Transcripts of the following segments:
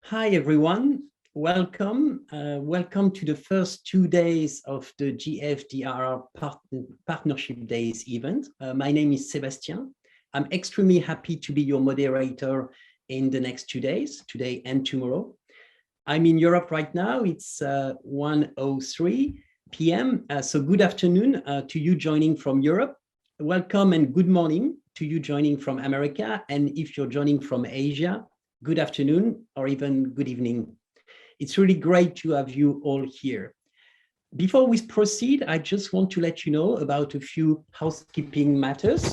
Hi, everyone. Welcome. Welcome to the first 2 days of the GFDRR Partnership Days event. My name is Sébastien. I'm extremely happy to be your moderator in the next 2 days, today and tomorrow. I'm in Europe right now. It's 1:03 p.m. So good afternoon to you joining from Europe. Welcome and good morning to you joining from America. And if you're joining from Asia, good afternoon or even good evening. It's really great to have you all here. Before we proceed, I just want to let you know about a few housekeeping matters.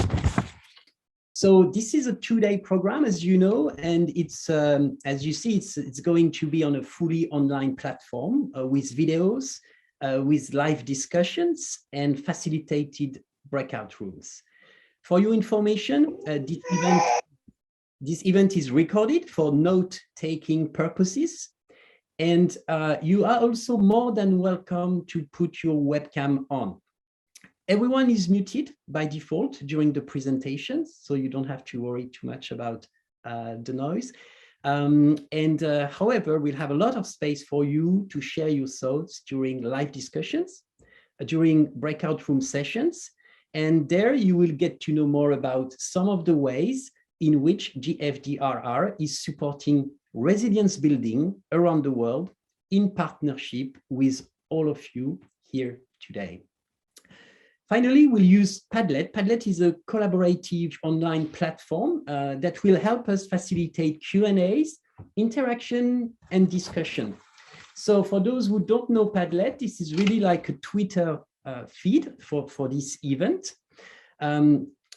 So this is a 2-day program, as you know, and it's as you see, it's going to be on a fully online platform with videos, with live discussions and facilitated breakout rooms. For your information, this event is recorded for note-taking purposes, and you are also more than welcome to put your webcam on. Everyone is muted by default during the presentations, so you don't have to worry too much about the noise. However, we'll have a lot of space for you to share your thoughts during live discussions, during breakout room sessions, and there you will get to know more about some of the ways in which GFDRR is supporting resilience building around the world in partnership with all of you here today. Finally, we'll use Padlet. Padlet is a collaborative online platform that will help us facilitate Q&As, interaction, and discussion. So for those who don't know Padlet, this is really like a Twitter feed for this event.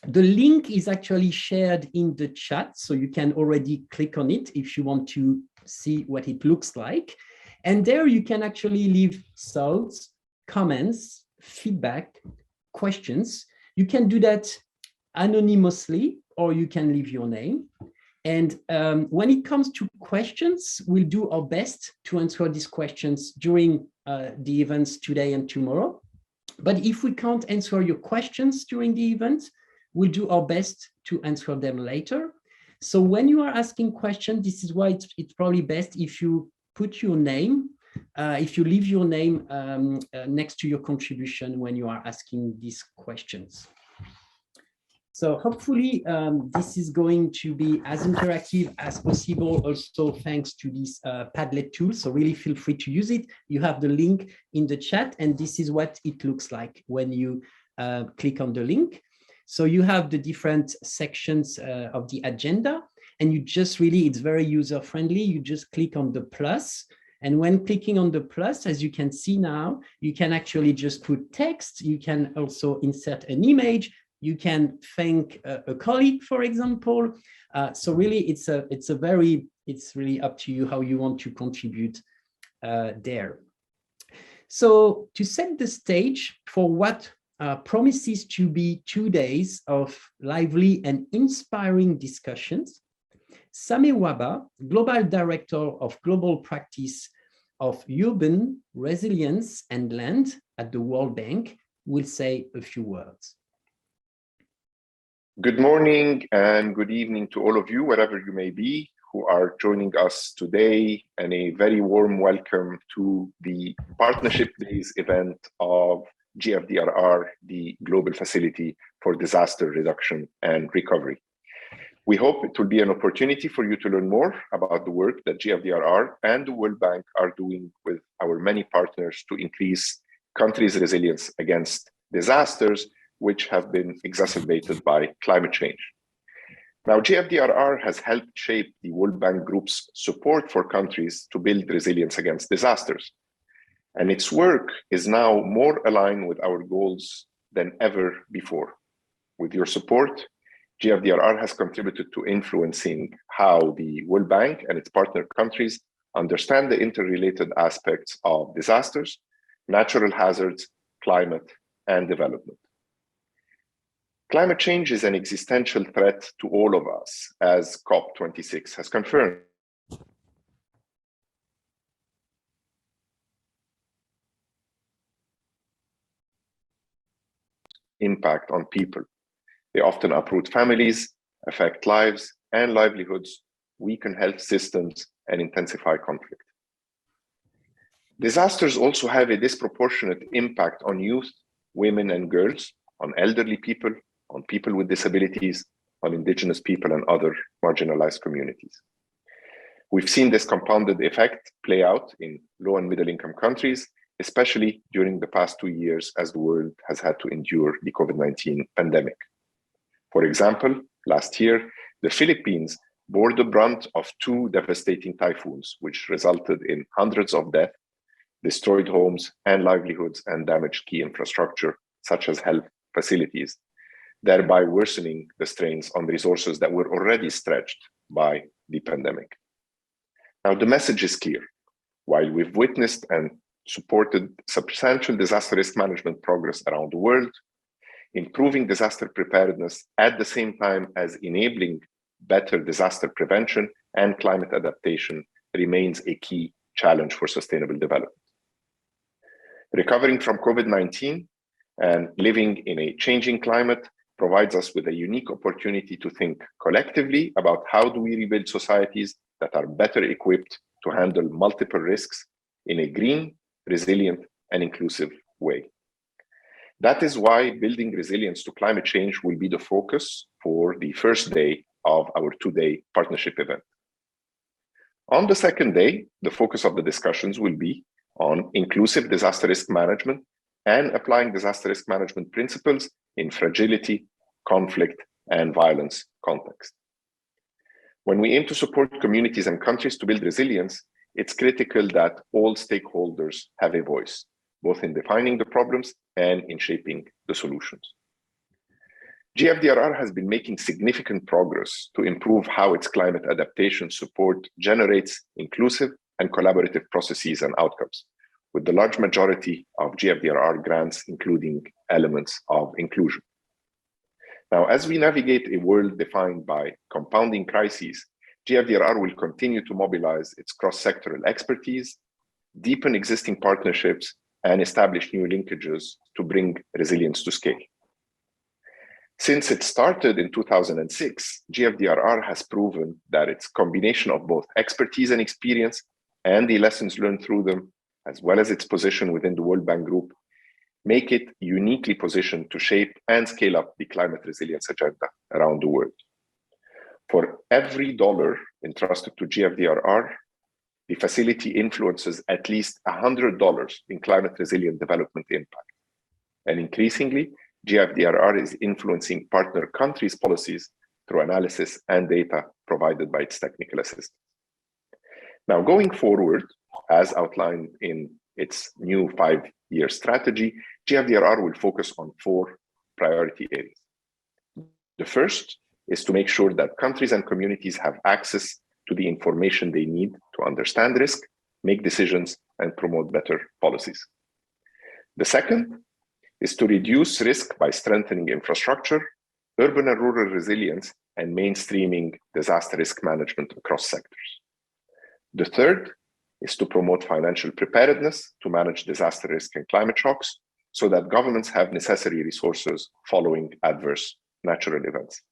The link is actually shared in the chat, so you can already click on it if you want to see what it looks like. And there you can actually leave thoughts, comments, feedback, questions. You can do that anonymously, or you can leave your name. And when it comes to questions, we'll do our best to answer these questions during the events today and tomorrow. But if we can't answer your questions during the event, we'll do our best to answer them later. So when you are asking questions, this is why it's probably best if you put your name, if you leave your name next to your contribution when you are asking these questions. So hopefully this is going to be as interactive as possible, also thanks to this Padlet tool. So really feel free to use it. You have the link in the chat, and this is what it looks like when you click on the link. So you have the different sections of the agenda, and you just really, it's very user-friendly. You just click on the plus. And when clicking on the plus, as you can see now, you can actually just put text. You can also insert an image. You can thank a colleague, for example. So really, it's really up to you how you want to contribute there. So to set the stage for what promises to be 2 days of lively and inspiring discussions, Same Waba, Global Director of Global Practice of Urban Resilience and Land at the World Bank, will say a few words. Good morning and good evening to all of you, wherever you may be, who are joining us today, and a very warm welcome to the Partnership Days event of GFDRR, the Global Facility for Disaster Reduction and Recovery. We hope it will be an opportunity for you to learn more about the work that GFDRR and the World Bank are doing with our many partners to increase countries' resilience against disasters, which have been exacerbated by climate change. Now, GFDRR has helped shape the World Bank Group's support for countries to build resilience against disasters. And its work is now more aligned with our goals than ever before. With your support, GFDRR has contributed to influencing how the World Bank and its partner countries understand the interrelated aspects of disasters, natural hazards, climate, and development. Climate change is an existential threat to all of us, as COP26 has confirmed. Impact on people. They often uproot families, affect lives and livelihoods, weaken health systems, and intensify conflict. Disasters also have a disproportionate impact on youth, women and girls, on elderly people, on people with disabilities, on indigenous people and other marginalized communities. We've seen this compounded effect play out in low and middle income countries, especially during the past 2 years as the world has had to endure the COVID-19 pandemic. For example, last year, the Philippines bore the brunt of 2 devastating typhoons, which resulted in hundreds of deaths, destroyed homes and livelihoods, and damaged key infrastructure, such as health facilities, thereby worsening the strains on resources that were already stretched by the pandemic. Now, the message is clear. While we've witnessed and supported substantial disaster risk management progress around the world, improving disaster preparedness at the same time as enabling better disaster prevention and climate adaptation remains a key challenge for sustainable development. Recovering from COVID-19 and living in a changing climate provides us with a unique opportunity to think collectively about how do we rebuild societies that are better equipped to handle multiple risks in a green, resilient, and inclusive way. That is why building resilience to climate change will be the focus for the first day of our 2-day partnership event. On the second day, the focus of the discussions will be on inclusive disaster risk management and applying disaster risk management principles in fragility, conflict, and violence context. When we aim to support communities and countries to build resilience, it's critical that all stakeholders have a voice, both in defining the problems and in shaping the solutions. GFDRR has been making significant progress to improve how its climate adaptation support generates inclusive and collaborative processes and outcomes, with the large majority of GFDRR grants including elements of inclusion. Now, as we navigate a world defined by compounding crises, GFDRR will continue to mobilize its cross-sectoral expertise, deepen existing partnerships, and establish new linkages to bring resilience to scale. Since it started in 2006, GFDRR has proven that its combination of both expertise and experience and the lessons learned through them, as well as its position within the World Bank Group, make it uniquely positioned to shape and scale up the climate resilience agenda around the world. For every dollar entrusted to GFDRR, the facility influences at least $100 in climate resilient development impact. And increasingly, GFDRR is influencing partner countries' policies through analysis and data provided by its technical assistance. Now, going forward, as outlined in its new 5-year strategy, GFDRR will focus on 4 priority areas. The first is to make sure that countries and communities have access to the information they need to understand risk, make decisions, and promote better policies. The second is to reduce risk by strengthening infrastructure, urban and rural resilience, and mainstreaming disaster risk management across sectors. The third is to promote financial preparedness to manage disaster risk and climate shocks so that governments have necessary resources following adverse natural events.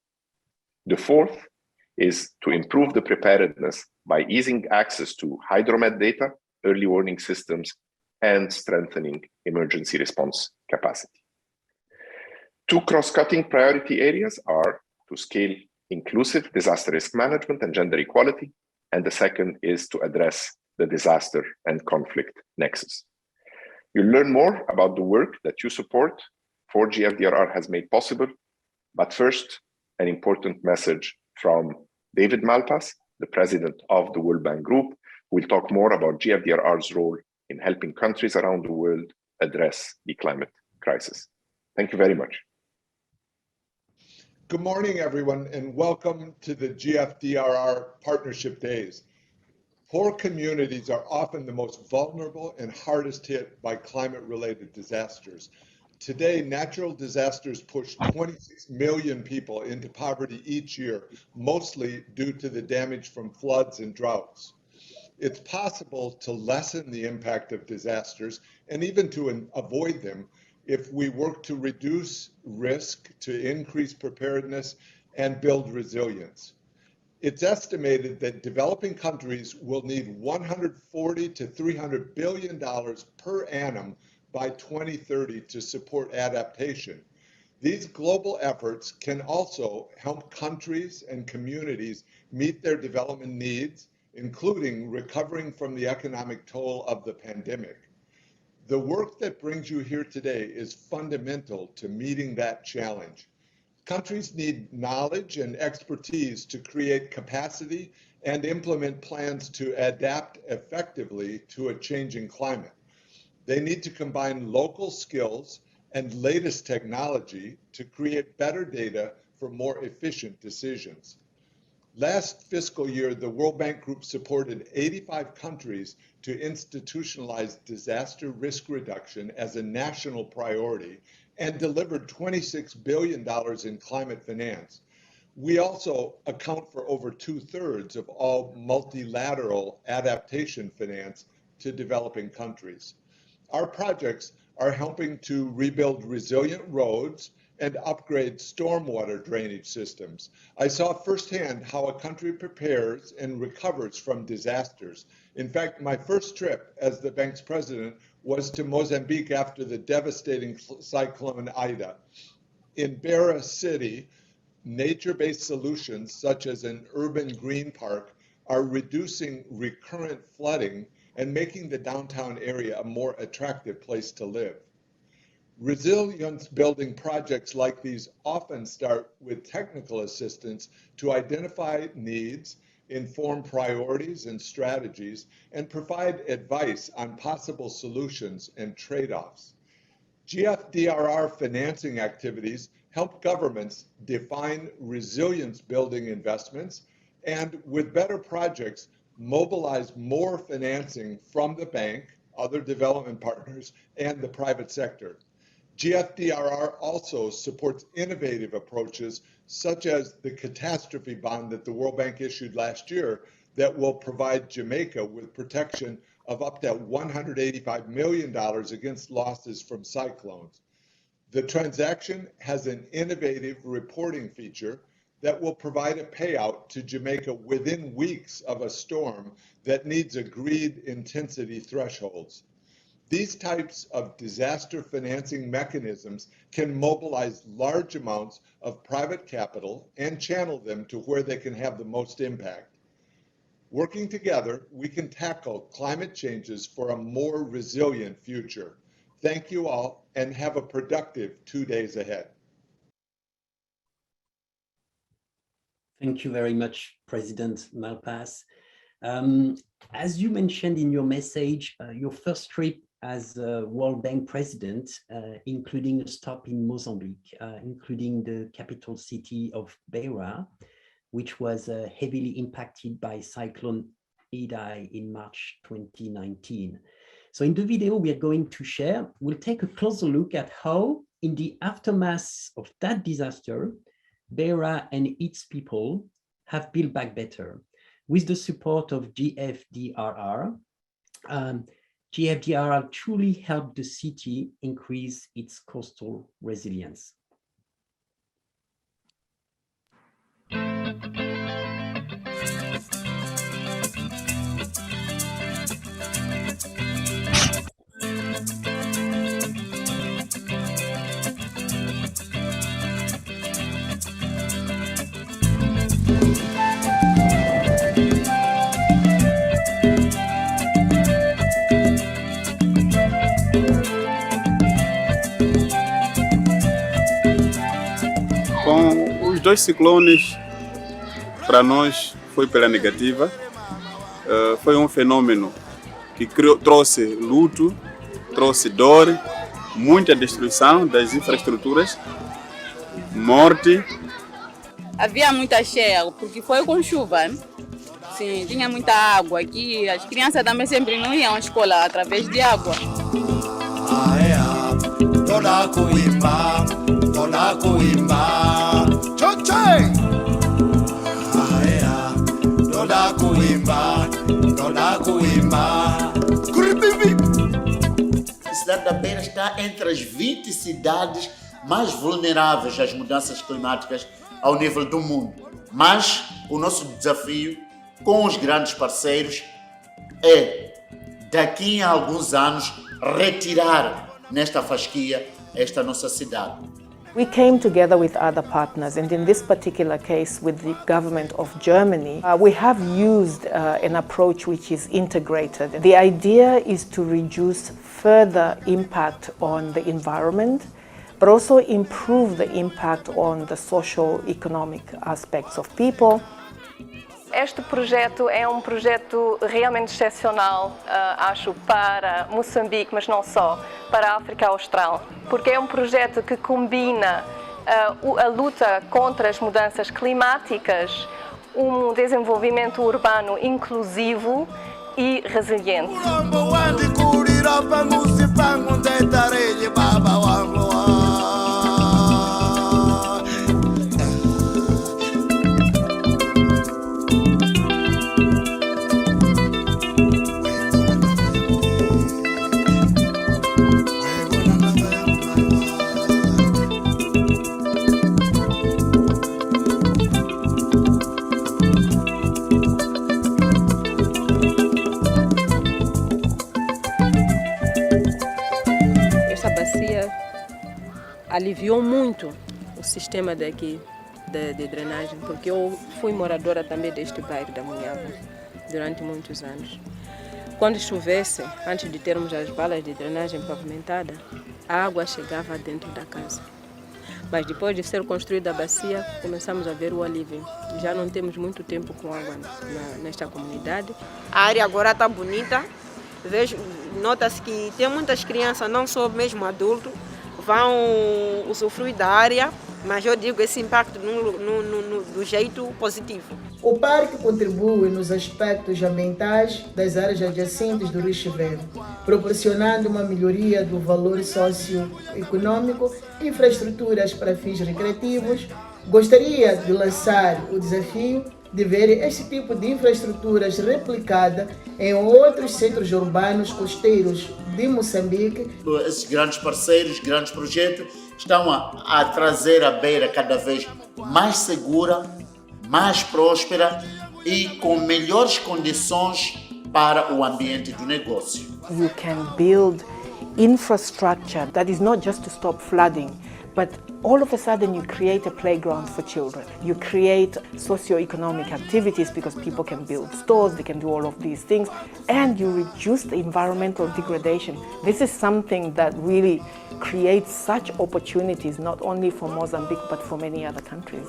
The fourth is to improve the preparedness by easing access to hydromet data, early warning systems, and strengthening emergency response capacity. 2 cross-cutting priority areas are to scale inclusive disaster risk management and gender equality, and the second is to address the disaster and conflict nexus. You'll learn more about the work that you support for GFDRR has made possible, but first, an important message from David Malpass, the president of the World Bank Group, who will talk more about GFDRR's role in helping countries around the world address the climate crisis. Thank you very much. Good morning, everyone, and welcome to the GFDRR Partnership Days. Poor communities are often the most vulnerable and hardest hit by climate-related disasters. Today, natural disasters push 26 million people into poverty each year, mostly due to the damage from floods and droughts. It's possible to lessen the impact of disasters and even to avoid them if we work to reduce risk, to increase preparedness, and build resilience. It's estimated that developing countries will need $140 to $300 billion per annum by 2030 to support adaptation. These global efforts can also help countries and communities meet their development needs, including recovering from the economic toll of the pandemic. The work that brings you here today is fundamental to meeting that challenge. Countries need knowledge and expertise to create capacity and implement plans to adapt effectively to a changing climate. They need to combine local skills and latest technology to create better data for more efficient decisions. Last fiscal year, the World Bank Group supported 85 countries to institutionalize disaster risk reduction as a national priority and delivered $26 billion in climate finance. We also account for over 2/3 of all multilateral adaptation finance to developing countries. Our projects are helping to rebuild resilient roads and upgrade stormwater drainage systems. I saw firsthand how a country prepares and recovers from disasters. In fact, my first trip as the bank's president was to Mozambique after the devastating cyclone Ida. In Beira City, nature-based solutions such as an urban green park are reducing recurrent flooding and making the downtown area a more attractive place to live. Resilience building projects like these often start with technical assistance to identify needs, inform priorities and strategies, and provide advice on possible solutions and trade-offs. GFDRR financing activities help governments define resilience building investments and, with better projects, mobilize more financing from the bank, other development partners, and the private sector. GFDRR also supports innovative approaches such as the catastrophe bond that the World Bank issued last year that will provide Jamaica with protection of up to $185 million against losses from cyclones. The transaction has an innovative reporting feature that will provide a payout to Jamaica within weeks of a storm that needs agreed intensity thresholds. These types of disaster financing mechanisms can mobilize large amounts of private capital and channel them to where they can have the most impact. Working together, we can tackle climate changes for a more resilient future. Thank you all and have a productive 2 days ahead. Thank you very much, President Malpass. As you mentioned in your message, your first trip as World Bank President, including a stop in Mozambique, including the capital city of Beira, which was heavily impacted by Cyclone Idai in March 2019. So in the video we are going to share, we'll take a closer look at how, in the aftermath of that disaster, Beira and its people have built back better. With the support of GFDRR, GFDRR truly helped the city increase its coastal resilience. Com os dois ciclones, para nós foi pela negativa. Foi um fenômeno que trouxe luto, trouxe dor, muita destruição das infraestruturas, morte. Havia muita cheia, porque foi com chuva, né? Sim, tinha muita água aqui. As crianças também sempre não iam à escola através de água. Toda kuimba, choche. Toda kuimba, kuribibi. A cidade da Beira está entre as 20 cidades mais vulneráveis às mudanças climáticas ao nível do mundo. Mas o nosso desafio com os grandes parceiros é, daqui a alguns anos, retirar nesta fasquia esta nossa cidade. We came together with other partners, and in this particular case with the government of Germany, we have used an approach which is integrated. The idea is to reduce further impact on the environment, but also improve the impact on the social economic aspects of people. Este projeto é um projeto realmente excepcional, acho, para Moçambique, mas não só, para a África Austral, porque é um projeto que combina a luta contra as mudanças climáticas, um desenvolvimento urbano inclusivo e resiliente. Aliviou muito o sistema daqui de drenagem, porque eu fui moradora também deste bairro da Munhava durante muitos anos. Quando chovesse, antes de termos as balas de drenagem pavimentada, a água chegava dentro da casa. Mas depois de ser construída a bacia, começamos a ver o alívio. Já não temos muito tempo com água nesta comunidade. A área agora está bonita. Nota-se que tem muitas crianças, não só mesmo adultos, vão usufruir da área, mas eu digo esse impacto do jeito positivo. O parque contribui nos aspectos ambientais das áreas adjacentes do Rio Chiveiro, proporcionando uma melhoria do valor socioeconômico e infraestruturas para fins recreativos. Gostaria de lançar o desafio de ver este tipo de infraestruturas replicada em outros centros urbanos costeiros de Moçambique. Esses grandes parceiros, grandes projetos, estão a trazer a beira cada vez mais segura, mais próspera e com melhores condições para o ambiente do negócio. You can build infrastructure that is not just to stop flooding, but all of a sudden you create a playground for children. You create socio-economic activities because people can build stores, they can do all of these things, and you reduce the environmental degradation. This is something that really creates such opportunities not only for Mozambique but for many other countries.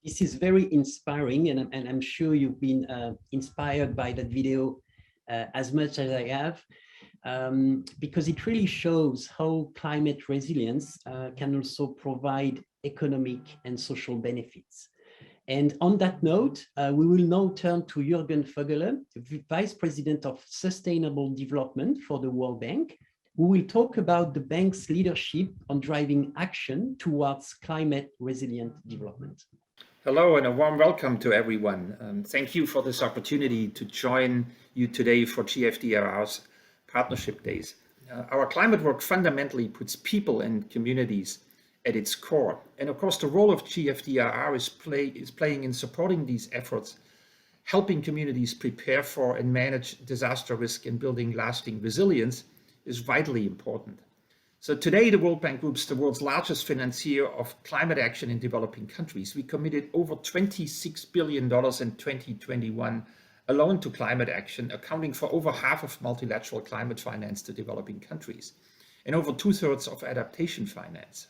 This is very inspiring, and I'm sure you've been inspired by that video as much as I have, because it really shows how climate resilience can also provide economic and social benefits. And on that note, we will now turn to Jürgen Fogler, Vice President of Sustainable Development for the World Bank, who will talk about the bank's leadership on driving action towards climate resilient development. Hello and a warm welcome to everyone. Thank you for this opportunity to join you today for GFDRR's Partnership Days. Our climate work fundamentally puts people and communities at its core. And of course, the role of GFDRR is playing in supporting these efforts, helping communities prepare for and manage disaster risk and building lasting resilience is vitally important. So today, the World Bank Group is the world's largest financier of climate action in developing countries. We committed over $26 billion in 2021 alone to climate action, accounting for over half of multilateral climate finance to developing countries and over 2/3 of adaptation finance.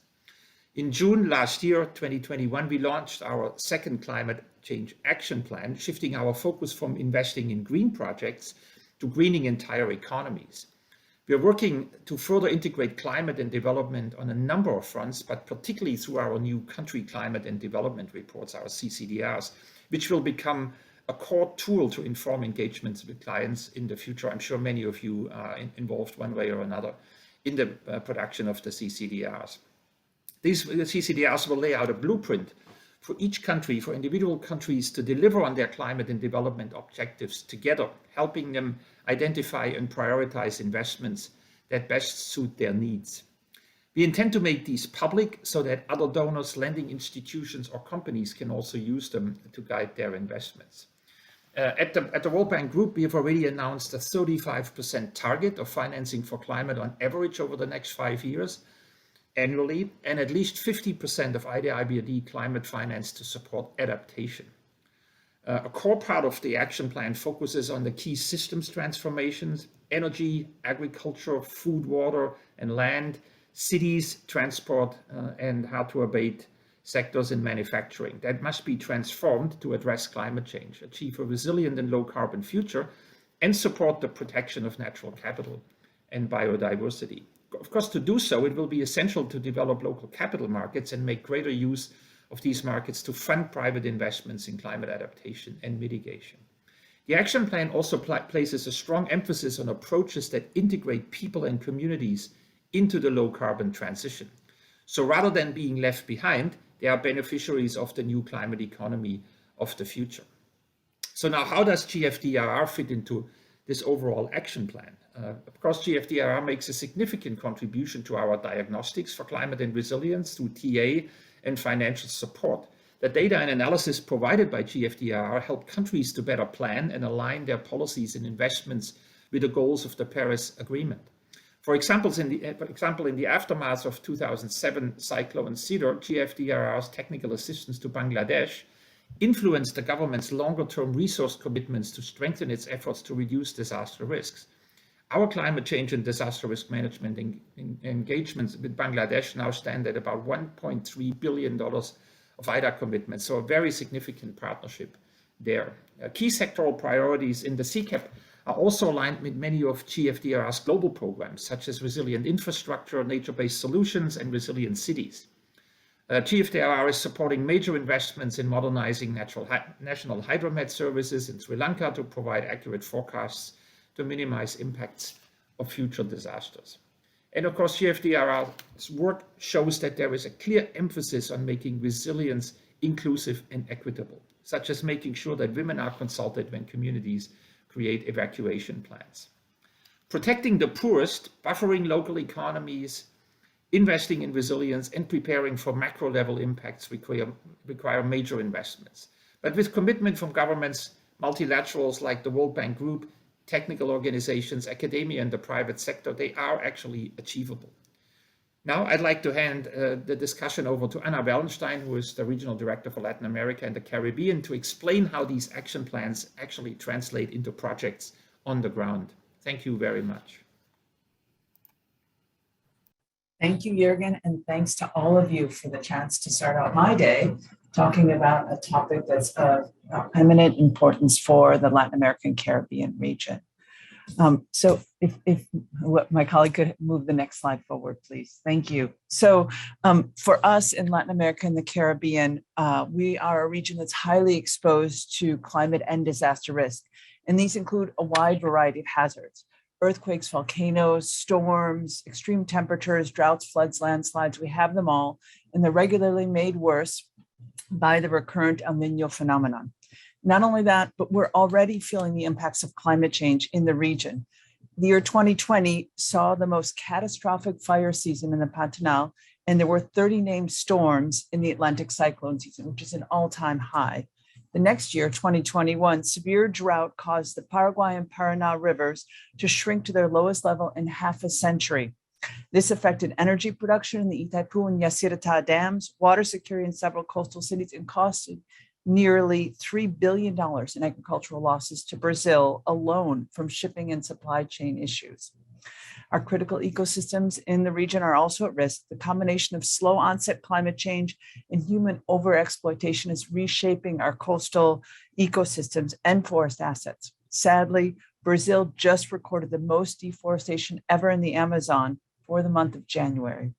In June last year, 2021, we launched our second climate change action plan, shifting our focus from investing in green projects to greening entire economies. We are working to further integrate climate and development on a number of fronts, but particularly through our new country climate and development reports, our CCDRs, which will become a core tool to inform engagements with clients in the future. I'm sure many of you are involved one way or another in the production of the CCDRs. These CCDRs will lay out a blueprint for each country, for individual countries to deliver on their climate and development objectives together, helping them identify and prioritize investments that best suit their needs. We intend to make these public so that other donors, lending institutions, or companies can also use them to guide their investments. At the World Bank Group, we have already announced a 35% target of financing for climate on average over the next 5 years annually, and at least 50% of IDIBRD climate finance to support adaptation. A core part of the action plan focuses on the key systems transformations: energy, agriculture, food, water, and land, cities, transport, and hard-to-abate sectors in manufacturing that must be transformed to address climate change, achieve a resilient and low-carbon future, and support the protection of natural capital and biodiversity. Of course, to do so, it will be essential to develop local capital markets and make greater use of these markets to fund private investments in climate adaptation and mitigation. The action plan also places a strong emphasis on approaches that integrate people and communities into the low-carbon transition. So rather than being left behind, they are beneficiaries of the new climate economy of the future. So now, how does GFDRR fit into this overall action plan? Of course, GFDRR makes a significant contribution to our diagnostics for climate and resilience through TA and financial support. The data and analysis provided by GFDRR help countries to better plan and align their policies and investments with the goals of the Paris Agreement. For example, in the aftermath of 2007 Cyclone Cedar, GFDRR's technical assistance to Bangladesh influenced the government's longer-term resource commitments to strengthen its efforts to reduce disaster risks. Our climate change and disaster risk management engagements with Bangladesh now stand at about $1.3 billion of IDA commitments, so a very significant partnership there. Key sectoral priorities in the CCAP are also aligned with many of GFDRR's global programs, such as resilient infrastructure, nature-based solutions, and resilient cities. GFDRR is supporting major investments in modernizing national hydromet services in Sri Lanka to provide accurate forecasts to minimize impacts of future disasters. And of course, GFDRR's work shows that there is a clear emphasis on making resilience inclusive and equitable, such as making sure that women are consulted when communities create evacuation plans. Protecting the poorest, buffering local economies, investing in resilience, and preparing for macro-level impacts require major investments. But with commitment from governments, multilaterals like the World Bank Group, technical organizations, academia, and the private sector, they are actually achievable. Now, I'd like to hand the discussion over to Anna Belenstein, who is the Regional Director for Latin America and the Caribbean, to explain how these action plans actually translate into projects on the ground. Thank you very much. Thank you, Jürgen, and thanks to all of you for the chance to start out my day talking about a topic that's of eminent importance for the Latin American Caribbean region. So if my colleague could move the next slide forward, please. Thank you. So for us in Latin America and the Caribbean, we are a region that's highly exposed to climate and disaster risk. And these include a wide variety of hazards: earthquakes, volcanoes, storms, extreme temperatures, droughts, floods, landslides. We have them all, and they're regularly made worse by the recurrent El Niño phenomenon. Not only that, but we're already feeling the impacts of climate change in the region. The year 2020 saw the most catastrophic fire season in the Pantanal, and there were 30 named storms in the Atlantic cyclone season, which is an all-time high. The next year, 2021, severe drought caused the Paraguay and Paraná rivers to shrink to their lowest level in half a century. This affected energy production in the Itaipu and Yacyretá dams, water security in several coastal cities, and costed nearly $3 billion in agricultural losses to Brazil alone from shipping and supply chain issues. Our critical ecosystems in the region are also at risk. The combination of slow onset climate change and human overexploitation is reshaping our coastal ecosystems and forest assets. Sadly, Brazil just recorded the most deforestation ever in the Amazon for the month of January.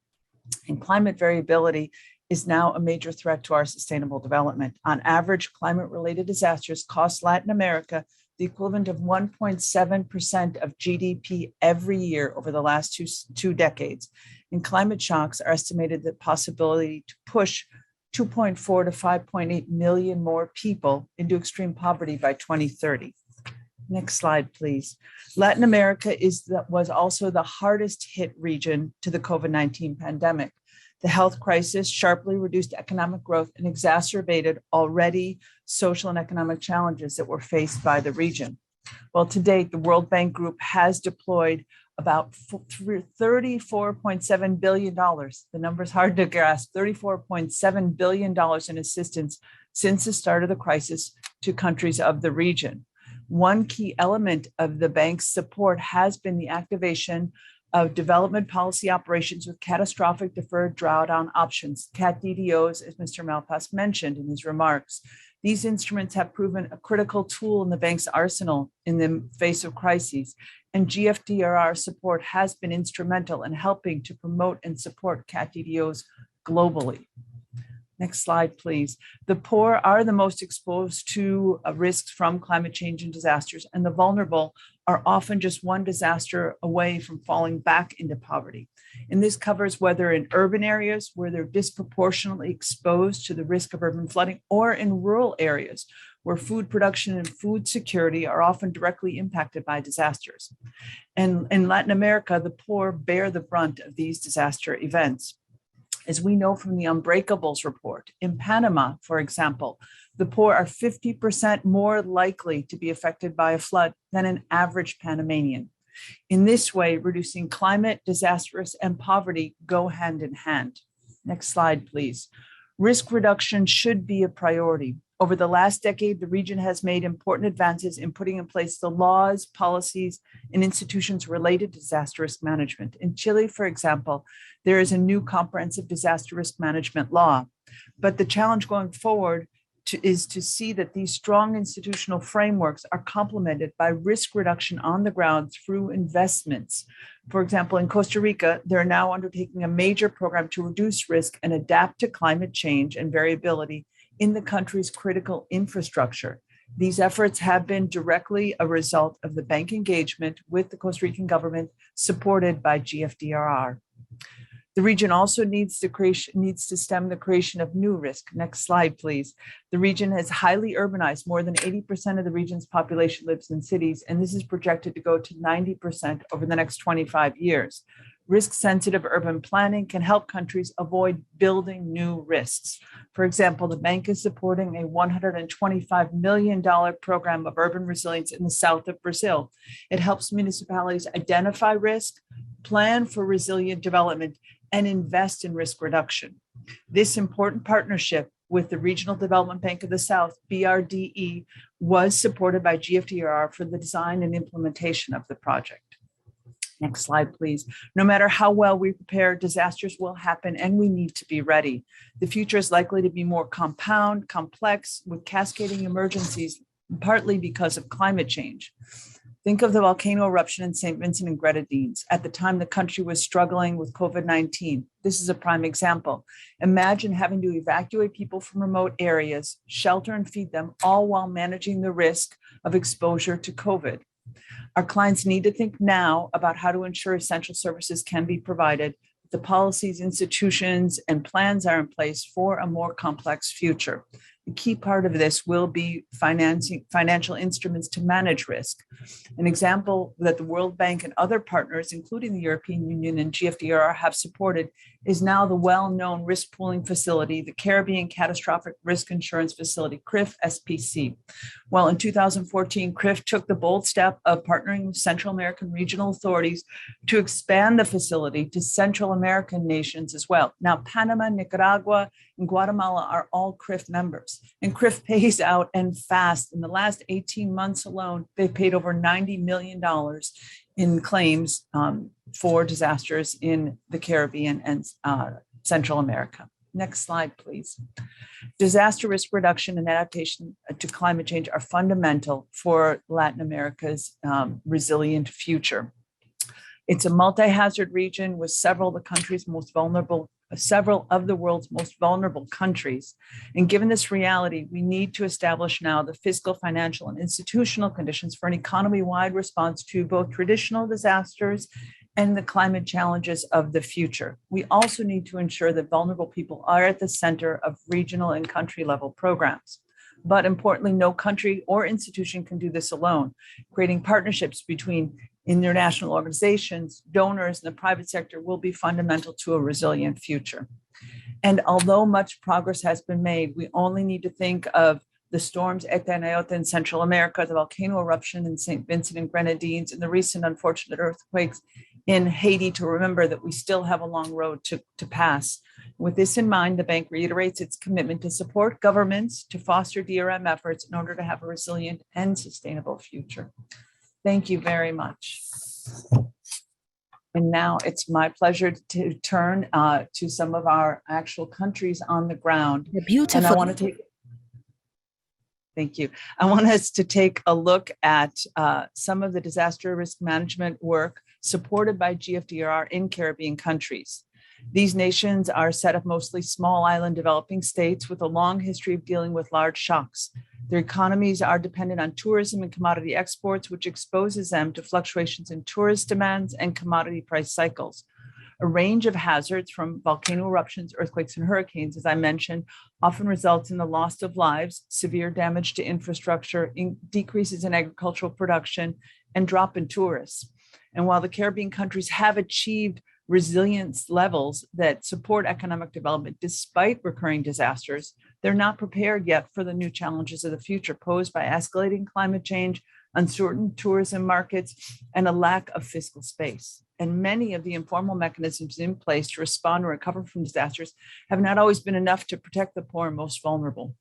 And climate variability is now a major threat to our sustainable development. On average, climate-related disasters cost Latin America the equivalent of 1.7% of GDP every year over the last two decades. And climate shocks are estimated the possibility to push 2.4 to 5.8 million more people into extreme poverty by 2030. Next slide, please. Latin America was also the hardest hit region to the COVID-19 pandemic. The health crisis sharply reduced economic growth and exacerbated already social and economic challenges that were faced by the region. Well, to date, the World Bank Group has deployed about $34.7 billion. The number's hard to grasp, $34.7 billion in assistance since the start of the crisis to countries of the region. One key element of the bank's support has been the activation of development policy operations with catastrophic deferred drawdown options, CAT-DDOs, as Mr. Malpass mentioned in his remarks. These instruments have proven a critical tool in the bank's arsenal in the face of crises, and GFDRR support has been instrumental in helping to promote and support CAT-DDOs globally. Next slide, please. The poor are the most exposed to risks from climate change and disasters, and the vulnerable are often just one disaster away from falling back into poverty. And this covers whether in urban areas where they're disproportionately exposed to the risk of urban flooding, or in rural areas where food production and food security are often directly impacted by disasters. And in Latin America, the poor bear the brunt of these disaster events. As we know from the Unbreakables report, in Panama, for example, the poor are 50% more likely to be affected by a flood than an average Panamanian. In this way, reducing climate, disasters, and poverty go hand in hand. Next slide, please. Risk reduction should be a priority. Over the last decade, the region has made important advances in putting in place the laws, policies, and institutions related to disaster risk management. In Chile, for example, there is a new comprehensive disaster risk management law. But the challenge going forward is to see that these strong institutional frameworks are complemented by risk reduction on the ground through investments. For example, in Costa Rica, they're now undertaking a major program to reduce risk and adapt to climate change and variability in the country's critical infrastructure. These efforts have been directly a result of the bank engagement with the Costa Rican government, supported by GFDRR. The region also needs to stem the creation of new risk. Next slide, please. The region is highly urbanized. More than 80% of the region's population lives in cities, and this is projected to go to 90% over the next 25 years. Risk-sensitive urban planning can help countries avoid building new risks. For example, the bank is supporting a $125 million program of urban resilience in the south of Brazil. It helps municipalities identify risk, plan for resilient development, and invest in risk reduction. This important partnership with the Regional Development Bank of the South, BRDE, was supported by GFDRR for the design and implementation of the project. Next slide, please. No matter how well we prepare, disasters will happen and we need to be ready. The future is likely to be more complex, with cascading emergencies, partly because of climate change. Think of the volcano eruption in St. Vincent and Grenadines. At the time, the country was struggling with COVID-19. This is a prime example. Imagine having to evacuate people from remote areas, shelter and feed them, all while managing the risk of exposure to COVID. Our clients need to think now about how to ensure essential services can be provided. The policies, institutions, and plans are in place for a more complex future. The key part of this will be financial instruments to manage risk. An example that the World Bank and other partners, including the European Union and GFDRR, have supported is now the well-known risk pooling facility, the Caribbean Catastrophic Risk Insurance Facility, CRIF SPC. Well, in 2014, CRIF took the bold step of partnering with Central American regional authorities to expand the facility to Central American nations as well. Now, Panama, Nicaragua, and Guatemala are all CRIF members, and CRIF pays out and fast. In the last 18 months alone, they've paid over $90 million in claims for disasters in the Caribbean and Central America. Next slide, please. Disaster risk reduction and adaptation to climate change are fundamental for Latin America's resilient future. It's a multi-hazard region with several of the world's most vulnerable countries. And given this reality, we need to establish now the fiscal, financial, and institutional conditions for an economy-wide response to both traditional disasters and the climate challenges of the future. We also need to ensure that vulnerable people are at the center of regional and country level programs. But importantly, no country or institution can do this alone. Creating partnerships between international organizations, donors, and the private sector will be fundamental to a resilient future. And although much progress has been made, we only need to think of the storms Eta and Iota in Central America, the volcano eruption in St. Vincent and Grenadines, and the recent unfortunate earthquakes in Haiti to remember that we still have a long road to pass. With this in mind, the bank reiterates its commitment to support governments to foster DRM efforts in order to have a resilient and sustainable future. Thank you very much. And now it's my pleasure to turn to some of our actual countries on the ground. Beautiful. And I want to take Thank you. I want us to take a look at some of the disaster risk management work supported by GFDRR in Caribbean countries. These nations are set up mostly small island developing states with a long history of dealing with large shocks. Their economies are dependent on tourism and commodity exports, which exposes them to fluctuations in tourist demands and commodity price cycles. A range of hazards from volcano eruptions, earthquakes, and hurricanes, as I mentioned, often results in the loss of lives, severe damage to infrastructure, decreases in agricultural production, and drop in tourists. And while the Caribbean countries have achieved resilience levels that support economic development despite recurring disasters, they're not prepared yet for the new challenges of the future posed by escalating climate change, uncertain tourism markets, and a lack of fiscal space. And many of the informal mechanisms in place to respond and recover from disasters have not always been enough to protect the poor and most vulnerable.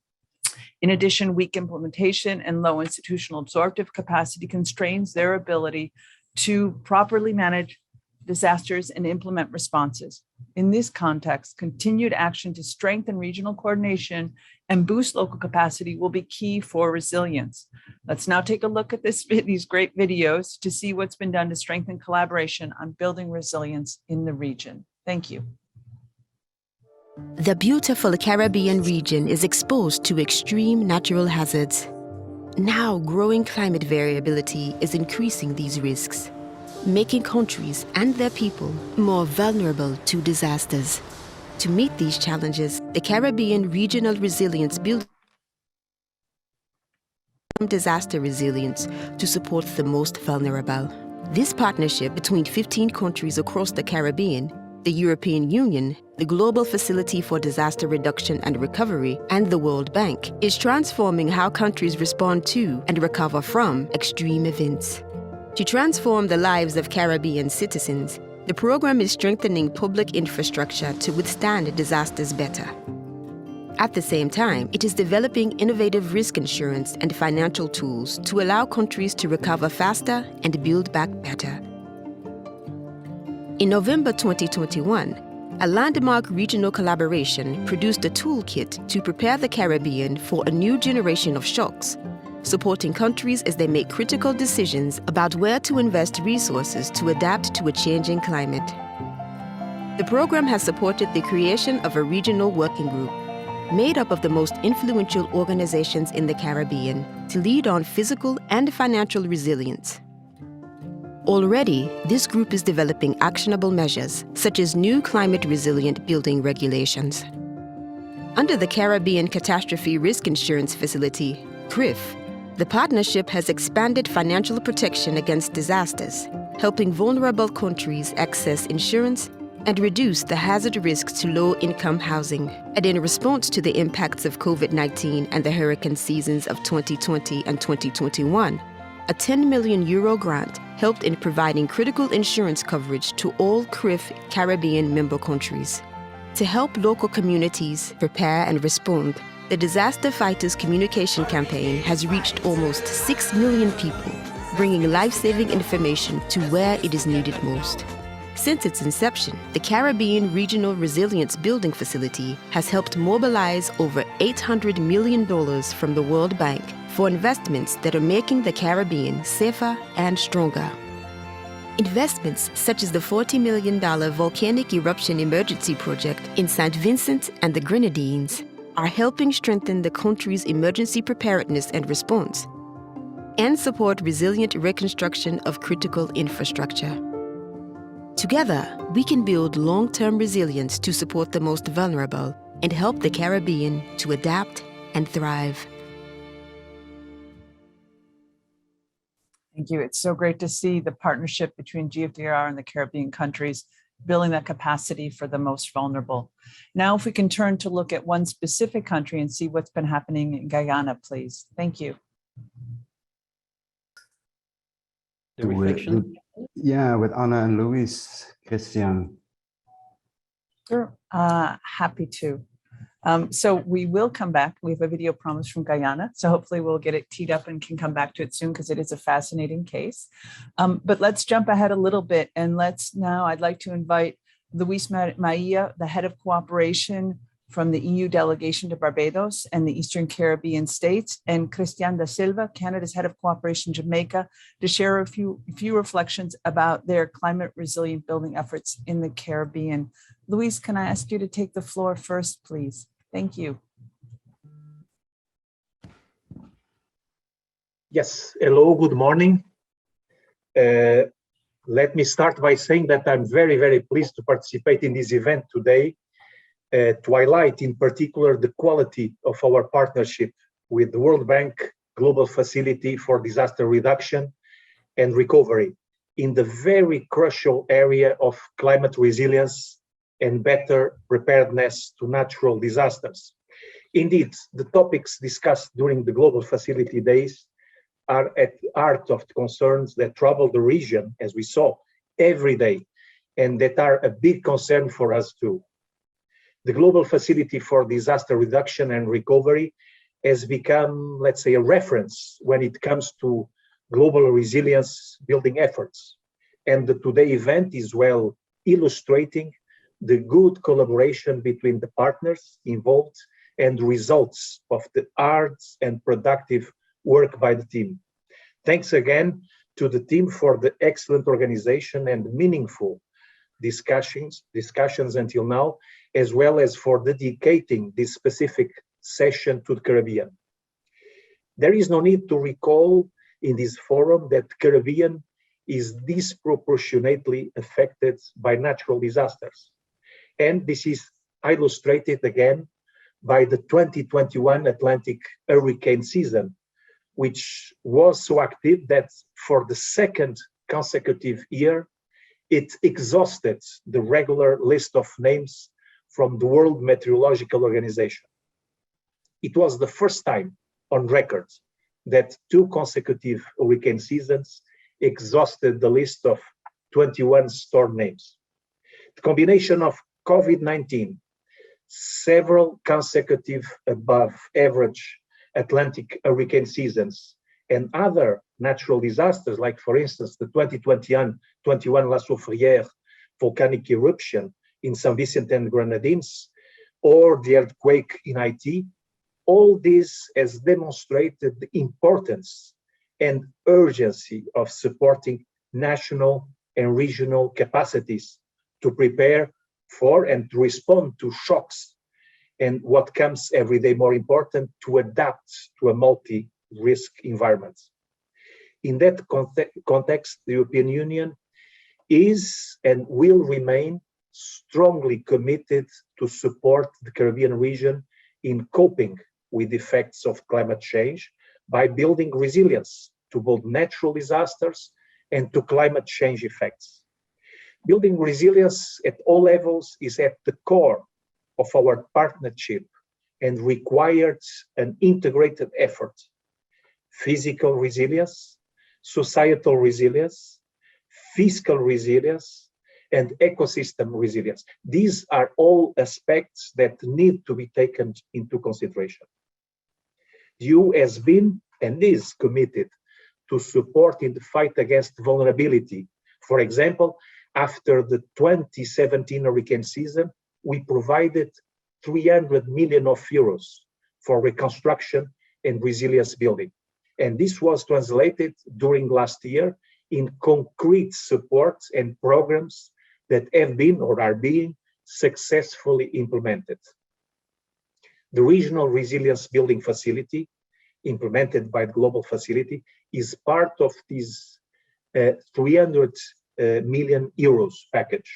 In addition, weak implementation and low institutional absorptive capacity constrains their ability to properly manage disasters and implement responses. In this context, continued action to strengthen regional coordination and boost local capacity will be key for resilience. Let's now take a look at these great videos to see what's been done to strengthen collaboration on building resilience in the region. Thank you. The beautiful Caribbean region is exposed to extreme natural hazards. Now, growing climate variability is increasing these risks, making countries and their people more vulnerable to disasters. To meet these challenges, the Caribbean Regional Resilience Building disaster resilience to support the most vulnerable. This partnership between 15 countries across the Caribbean, the European Union, the Global Facility for Disaster Reduction and Recovery, and the World Bank is transforming how countries respond to and recover from extreme events. To transform the lives of Caribbean citizens, the program is strengthening public infrastructure to withstand disasters better. At the same time, it is developing innovative risk insurance and financial tools to allow countries to recover faster and build back better. In November 2021, a landmark regional collaboration produced a toolkit to prepare the Caribbean for a new generation of shocks, supporting countries as they make critical decisions about where to invest resources to adapt to a changing climate. The program has supported the creation of a regional working group made up of the most influential organizations in the Caribbean to lead on physical and financial resilience. Already, this group is developing actionable measures, such as new climate-resilient building regulations. Under the Caribbean Catastrophe Risk Insurance Facility, CRIF, the partnership has expanded financial protection against disasters, helping vulnerable countries access insurance and reduce the hazard risks to low-income housing. And in response to the impacts of COVID-19 and the hurricane seasons of 2020 and 2021, a €10 million grant helped in providing critical insurance coverage to all CRIF Caribbean member countries. To help local communities prepare and respond, the Disaster Fighters Communication Campaign has reached almost 6 million people, bringing life-saving information to where it is needed most. Since its inception, the Caribbean Regional Resilience Building Facility has helped mobilize over $800 million from the World Bank for investments that are making the Caribbean safer and stronger. Investments such as the $40 million volcanic eruption emergency project in St. Vincent and the Grenadines are helping strengthen the country's emergency preparedness and response, and support resilient reconstruction of critical infrastructure. Together, we can build long-term resilience to support the most vulnerable and help the Caribbean to adapt and thrive. Thank you. It's so great to see the partnership between GFDRR and the Caribbean countries building that capacity for the most vulnerable. Now, if we can turn to look at one specific country and see what's been happening in Guyana, please. Thank you. The reflection. Yeah, with Anna and Luis, Christian. Sure, happy to. So we will come back. We have a video promise from Guyana. So hopefully we'll get it teed up and can come back to it soon because it is a fascinating case. But let's jump ahead a little bit. And I'd like to invite Luis Maia, the head of cooperation from the EU delegation to Barbados and the Eastern Caribbean states, and Christian da Silva, Canada's head of cooperation Jamaica, to share a few reflections about their climate resilient building efforts in the Caribbean. Luis, can I ask you to take the floor first, please? Thank you. Yes, hello, good morning. Let me start by saying that I'm very, very pleased to participate in this event today, to highlight in particular the quality of our partnership with the World Bank Global Facility for Disaster Reduction and Recovery in the very crucial area of climate resilience and better preparedness to natural disasters. Indeed, the topics discussed during the Global Facility Days are at the heart of the concerns that trouble the region, as we saw, every day, and that are a big concern for us too. The Global Facility for Disaster Reduction and Recovery has become, let's say, a reference when it comes to global resilience building efforts. And the today event is well illustrating the good collaboration between the partners involved and results of the hard and productive work by the team. Thanks again to the team for the excellent organization and meaningful discussions until now, as well as for dedicating this specific session to the Caribbean. There is no need to recall in this forum that the Caribbean is disproportionately affected by natural disasters. And this is illustrated again by the 2021 Atlantic hurricane season, which was so active that for the second consecutive year, it exhausted the regular list of names from the World Meteorological Organization. It was the first time on record that 2 consecutive hurricane seasons exhausted the list of 21 storm names. The combination of COVID-19, several consecutive above average Atlantic hurricane seasons, and other natural disasters, like for instance, the 2021 La Soufrière volcanic eruption in St. Vincent and Grenadines, or the earthquake in Haiti, all this has demonstrated the importance and urgency of supporting national and regional capacities to prepare for and to respond to shocks, and what comes every day more important, to adapt to a multi-risk environment. In that context, the European Union is and will remain strongly committed to support the Caribbean region in coping with the effects of climate change by building resilience to both natural disasters and to climate change effects. Building resilience at all levels is at the core of our partnership and requires an integrated effort. Physical resilience, societal resilience, fiscal resilience, and ecosystem resilience. These are all aspects that need to be taken into consideration. The EU has been and is committed to support in the fight against vulnerability. For example, after the 2017 hurricane season, we provided 300 million euros for reconstruction and resilience building. And this was translated during last year in concrete support and programs that have been or are being successfully implemented. The Regional Resilience Building Facility, implemented by the Global Facility, is part of this 300 million euros package.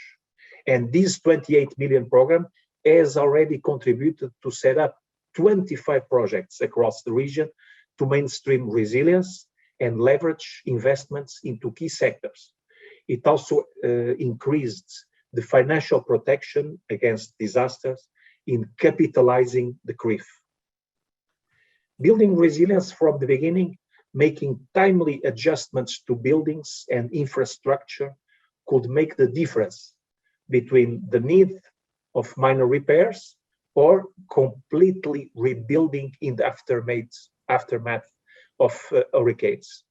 And this 28 million program has already contributed to set up 25 projects across the region to mainstream resilience and leverage investments into key sectors. It also increased the financial protection against disasters in capitalizing the CRIF. Building resilience from the beginning, making timely adjustments to buildings and infrastructure could make the difference between the need of minor repairs or completely rebuilding in the aftermath of hurricanes.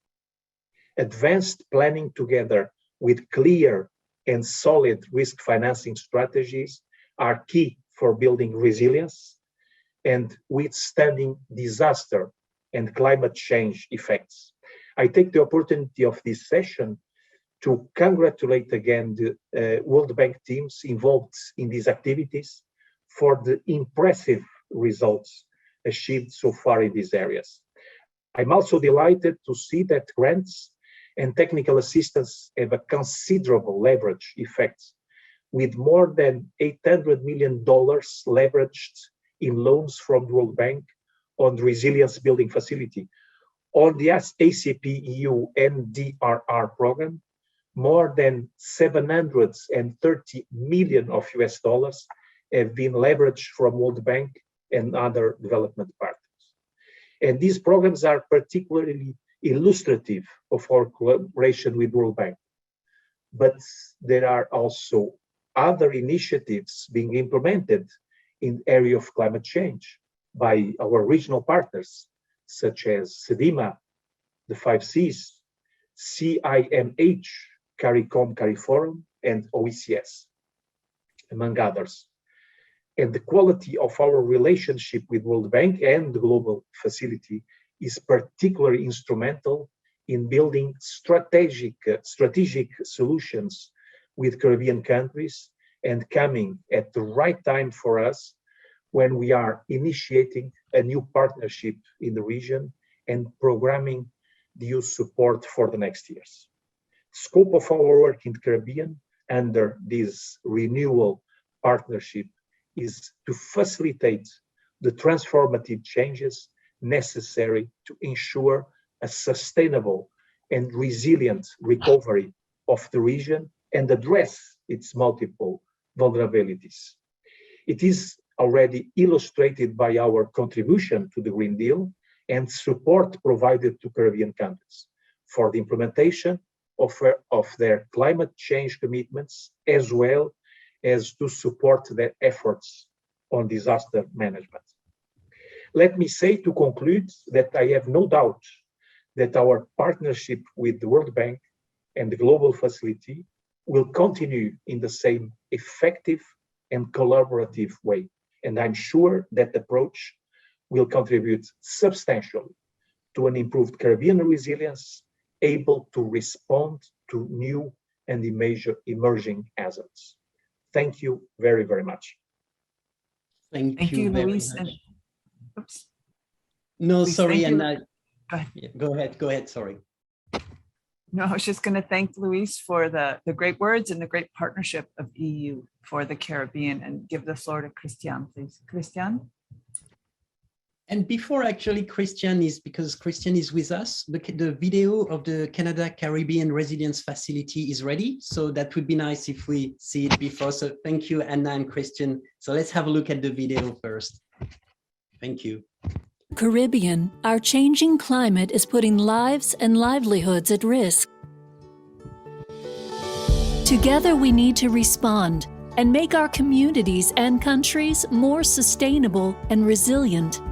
Advanced planning together with clear and solid risk financing strategies are key for building resilience and withstanding disaster and climate change effects. I take the opportunity of this session to congratulate again the World Bank teams involved in these activities for the impressive results achieved so far in these areas. I'm also delighted to see that grants and technical assistance have a considerable leverage effect, with more than $800 million leveraged in loans from the World Bank on the Resilience Building Facility. On the ACP EU NDRR program, more than 730 million of US dollars have been leveraged from World Bank and other development partners. And these programs are particularly illustrative of our collaboration with World Bank. But there are also other initiatives being implemented in the area of climate change by our regional partners, such as SEDIMA, the 5 Cs, CIMH, CARICOM, CARIFORUM, and OECS, among others. And the quality of our relationship with World Bank and the Global Facility is particularly instrumental in building strategic solutions with Caribbean countries and coming at the right time for us when we are initiating a new partnership in the region and programming the EU support for the next years. Scope of our work in the Caribbean under this renewal partnership is to facilitate the transformative changes necessary to ensure a sustainable and resilient recovery of the region and address its multiple vulnerabilities. It is already illustrated by our contribution to the Green Deal and support provided to Caribbean countries for the implementation of their climate change commitments, as well as to support their efforts on disaster management. Let me say to conclude that I have no doubt that our partnership with the World Bank and the Global Facility will continue in the same effective and collaborative way. And I'm sure that approach will contribute substantially to an improved Caribbean resilience, able to respond to new and emerging hazards. Thank you very, very much. Thank you very Luis. much. Oops. No, Luis, sorry, thank you. Anna. Go ahead. Go ahead, sorry. No, I was just going to thank Luis for the great words and the great partnership of EU for the Caribbean, and give the floor to Christian, please. Christian? And before actually Christian because Christian is with us, the video of the Canada Caribbean Resilience Facility is ready. So that would be nice if we see it before. So thank you, Anna and Christian. So let's have a look at the video first. Thank you. Caribbean, our changing climate is putting lives and livelihoods at risk. Together we need to respond and make our communities and countries more sustainable and resilient.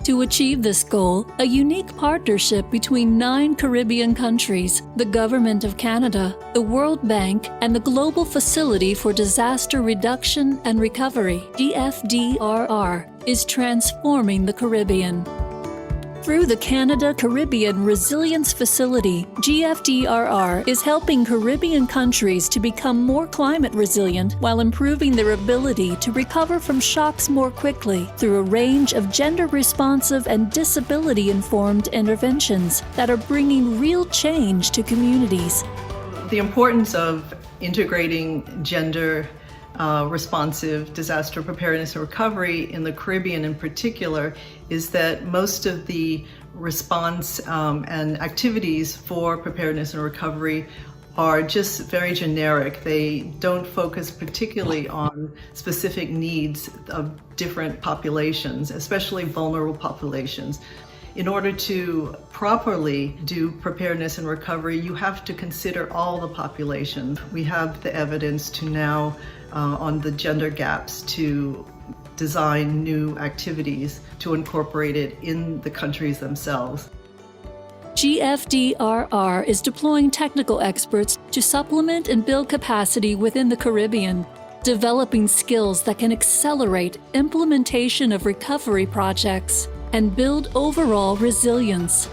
To achieve this goal, a unique partnership between 9 Caribbean countries, the Government of Canada, the World Bank, and the Global Facility for Disaster Reduction and Recovery, GFDRR, is transforming the Caribbean. Through the Canada Caribbean Resilience Facility, GFDRR is helping Caribbean countries to become more climate resilient while improving their ability to recover from shocks more quickly through a range of gender-responsive and disability-informed interventions that are bringing real change to communities. The importance of integrating gender responsive disaster preparedness and recovery in the Caribbean in particular is that most of the response and activities for preparedness and recovery are just very generic. They don't focus particularly on specific needs of different populations, especially vulnerable populations. In order to properly do preparedness and recovery, you have to consider all the populations. We have the evidence to now, on the gender gaps, to design new activities to incorporate it in the countries themselves. GFDRR is deploying technical experts to supplement and build capacity within the Caribbean, developing skills that can accelerate implementation of recovery projects and build overall resilience.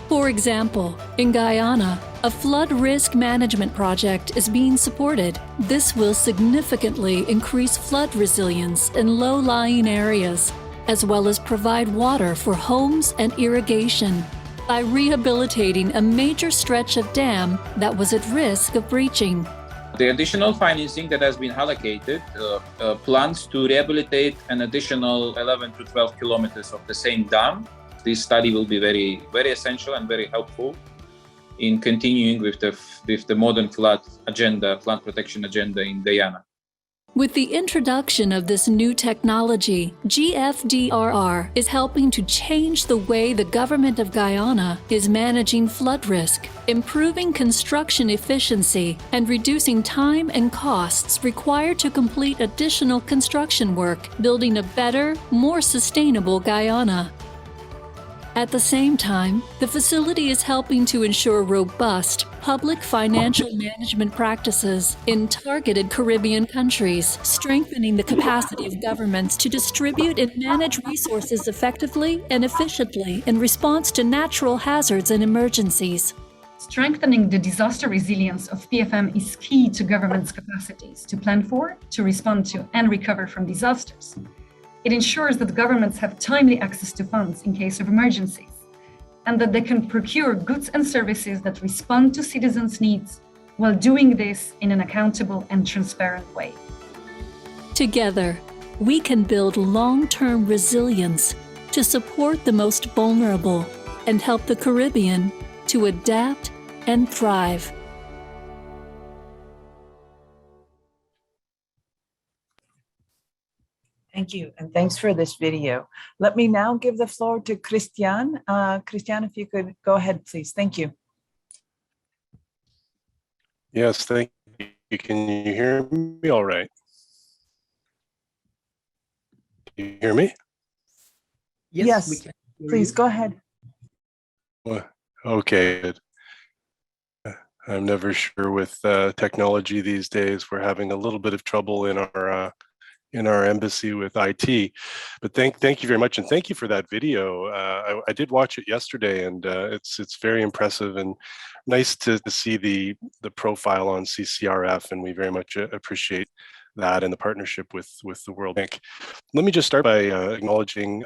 For example, in Guyana, a flood risk management project is being supported. This will significantly increase flood resilience in low-lying areas, as well as provide water for homes and irrigation by rehabilitating a major stretch of dam that was at risk of breaching. The additional financing that has been allocated plans to rehabilitate an additional 11 to 12 kilometers of the same dam. This study will be very, very essential and very helpful in continuing with the modern flood protection agenda in Guyana. With the introduction of this new technology, GFDRR is helping to change the way the government of Guyana is managing flood risk, improving construction efficiency, and reducing time and costs required to complete additional construction work, building a better, more sustainable Guyana. At the same time, the facility is helping to ensure robust public financial management practices in targeted Caribbean countries, strengthening the capacity of governments to distribute and manage resources effectively and efficiently in response to natural hazards and emergencies. Strengthening the disaster resilience of PFM is key to governments' capacities to plan for, to respond to, and recover from disasters. It ensures that governments have timely access to funds in case of emergencies, and that they can procure goods and services that respond to citizens' needs while doing this in an accountable and transparent way. Together, we can build long-term resilience to support the most vulnerable and help the Caribbean to adapt and thrive. Thank you, and thanks for this video. Let me now give the floor to Christian. Christian, if you could go ahead, please. Thank you. Yes, thank you. Can you hear me all right? Can you hear me? Yes, we can hear please you. go ahead. Well, okay, good. I'm never sure with technology these days. We're having a little bit of trouble in our embassy with IT, but thank you very much, and thank you for that video. I did watch it yesterday, and it's very impressive and nice to see the profile on CCRF, and we very much appreciate that and the partnership with the World Bank. Let me just start by acknowledging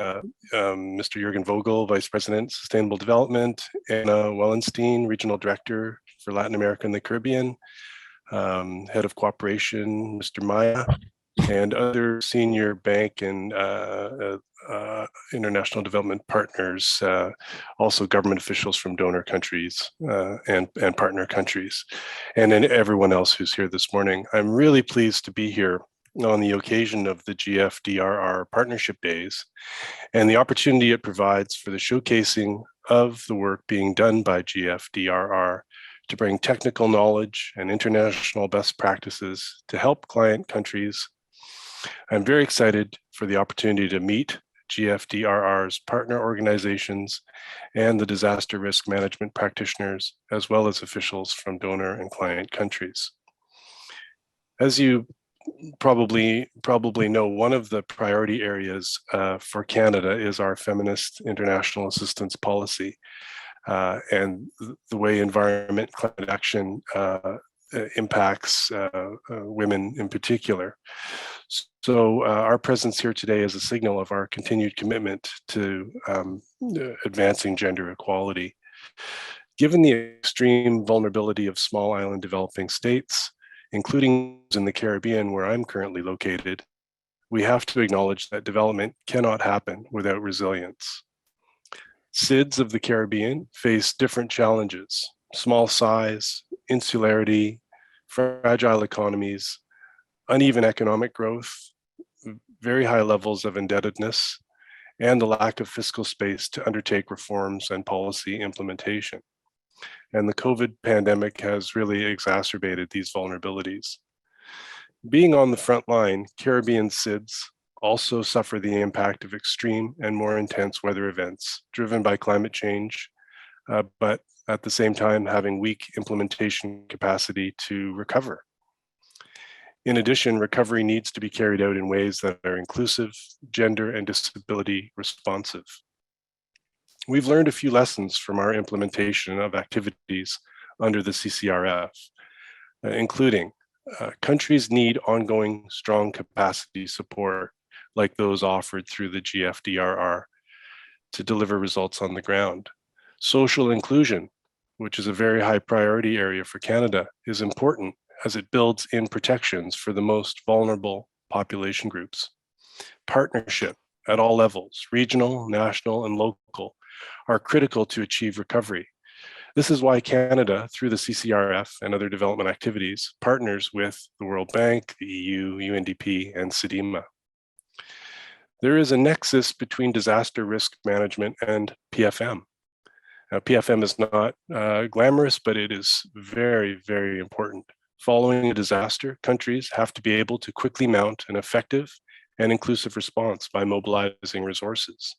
Mr. Jürgen Vogel, Vice President, Sustainable Development, Anna Belenstein, Regional Director for Latin America and the Caribbean, Head of Cooperation, Mr. Maya, and other senior bank and international development partners, also government officials from donor countries and partner countries, and then everyone else who's here this morning. I'm really pleased to be here on the occasion of the GFDRR Partnership Days and the opportunity it provides for the showcasing of the work being done by GFDRR to bring technical knowledge and international best practices to help client countries. I'm very excited for the opportunity to meet GFDRR's partner organizations and the disaster risk management practitioners, as well as officials from donor and client countries. As you probably know, one of the priority areas for Canada is our feminist international assistance policy and the way environment climate action impacts women in particular. So our presence here today is a signal of our continued commitment to advancing gender equality. Given the extreme vulnerability of small island developing states, including in the Caribbean where I'm currently located, we have to acknowledge that development cannot happen without resilience. SIDS of the Caribbean face different challenges: small size, insularity, fragile economies, uneven economic growth, very high levels of indebtedness, and the lack of fiscal space to undertake reforms and policy implementation. And the COVID pandemic has really exacerbated these vulnerabilities. Being on the front line, Caribbean SIDS also suffer the impact of extreme and more intense weather events driven by climate change, but at the same time having weak implementation capacity to recover. In addition, recovery needs to be carried out in ways that are inclusive, gender and disability responsive. We've learned a few lessons from our implementation of activities under the CCRF, including countries need ongoing strong capacity support like those offered through the GFDRR to deliver results on the ground. Social inclusion, which is a very high priority area for Canada, is important as it builds in protections for the most vulnerable population groups. Partnership at all levels, regional, national, and local, are critical to achieve recovery. This is why Canada, through the CCRF and other development activities, partners with the World Bank, the EU, UNDP, and SEDIMA. There is a nexus between disaster risk management and PFM. Now, PFM is not glamorous, but it is very, very important. Following a disaster, countries have to be able to quickly mount an effective and inclusive response by mobilizing resources.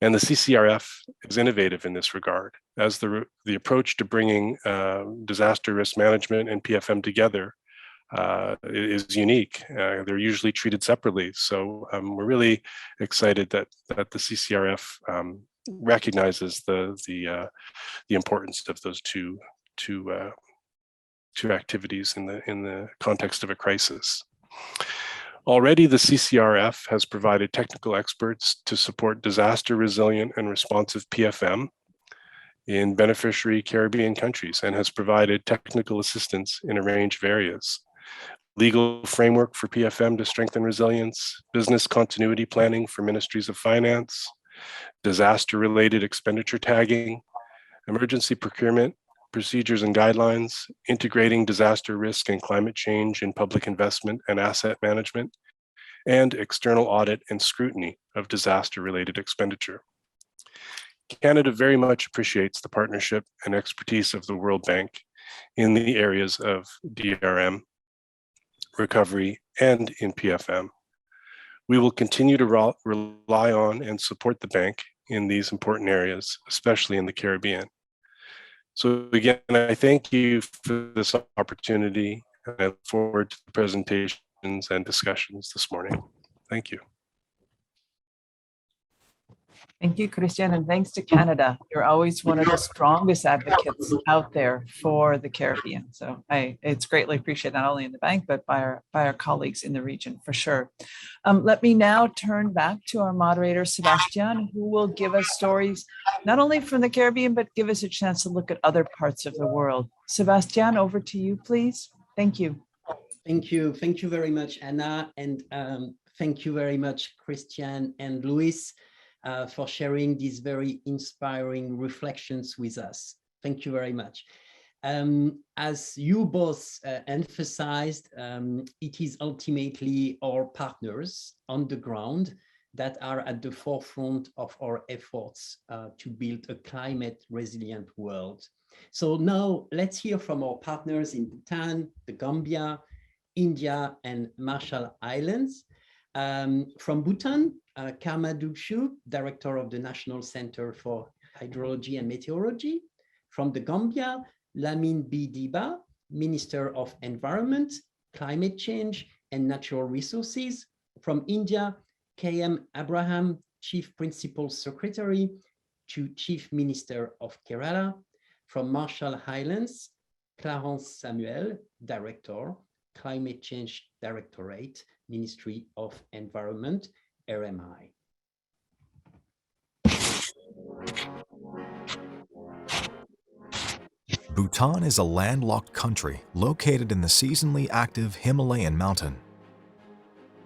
And the CCRF is innovative in this regard, as the approach to bringing disaster risk management and PFM together is unique. They're usually treated separately. So we're really excited that the CCRF recognizes the importance of those two activities in the context of a crisis. Already, the CCRF has provided technical experts to support disaster resilient and responsive PFM in beneficiary Caribbean countries and has provided technical assistance in a range of areas. Legal framework for PFM to strengthen resilience, business continuity planning for ministries of finance, disaster-related expenditure tagging, emergency procurement, procedures and guidelines, integrating disaster risk and climate change in public investment and asset management, and external audit and scrutiny of disaster-related expenditure. Canada very much appreciates the partnership and expertise of the World Bank in the areas of DRM, recovery, and in PFM. We will continue to rely on and support the bank in these important areas, especially in the Caribbean. So again, I thank you for this opportunity, and I look forward to the presentations and discussions this morning. Thank you. Thank you, Christian, and thanks to Canada. You're always one of the strongest advocates out there for the Caribbean. So it's greatly appreciated, not only in the bank, but by our colleagues in the region, for sure. Let me now turn back to our moderator, Sebastian, who will give us stories, not only from the Caribbean, but give us a chance to look at other parts of the world. Sebastian, over to you, please. Thank you. Thank you. Thank you very much, Anna. And thank you very much, Christian and Luis, for sharing these very inspiring reflections with us. Thank you very much. As you both emphasized, it is ultimately our partners on the ground that are at the forefront of our efforts to build a climate resilient world. So now let's hear from our partners in Bhutan, the Gambia, India, and Marshall Islands. From Bhutan, Karma Dugshu, Director of the National Center for Hydrology and Meteorology. From the Gambia, Lamin B. Diba, Minister of Environment, Climate Change, and Natural Resources. From India, K.M. Abraham, Chief Principal Secretary to Chief Minister of Kerala. From Marshall Islands, Clarence Samuel, Director, Climate Change Directorate, Ministry of Environment, RMI. Bhutan is a landlocked country located in the seasonally active Himalayan mountain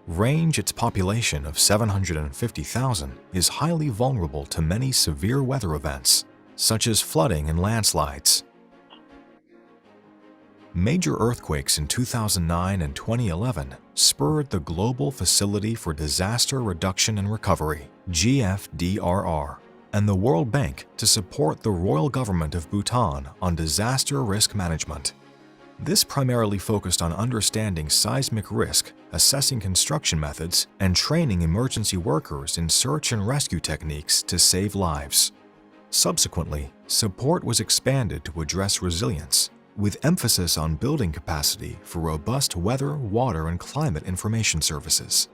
range. Its population of 750,000 is highly vulnerable to many severe weather events, such as flooding and landslides. Major earthquakes in 2009 and 2011 spurred the Global Facility for Disaster Reduction and Recovery, GFDRR, and the World Bank to support the Royal Government of Bhutan on disaster risk management. This primarily focused on understanding seismic risk, assessing construction methods, and training emergency workers in search and rescue techniques to save lives. Subsequently, support was expanded to address resilience, with emphasis on building capacity for robust weather, water, and climate information services.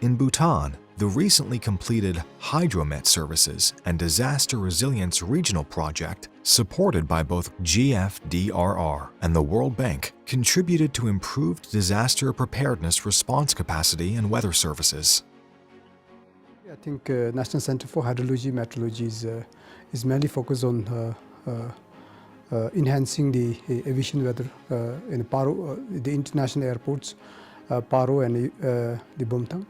In Bhutan, the recently completed Hydromet Services and Disaster Resilience Regional Project, supported by both GFDRR and the World Bank, contributed to improved disaster preparedness response capacity and weather services. I think National Center for Hydrology and Meteorology is mainly focused on enhancing the aviation weather in Paro, the international airports, Paro and the Bhutan.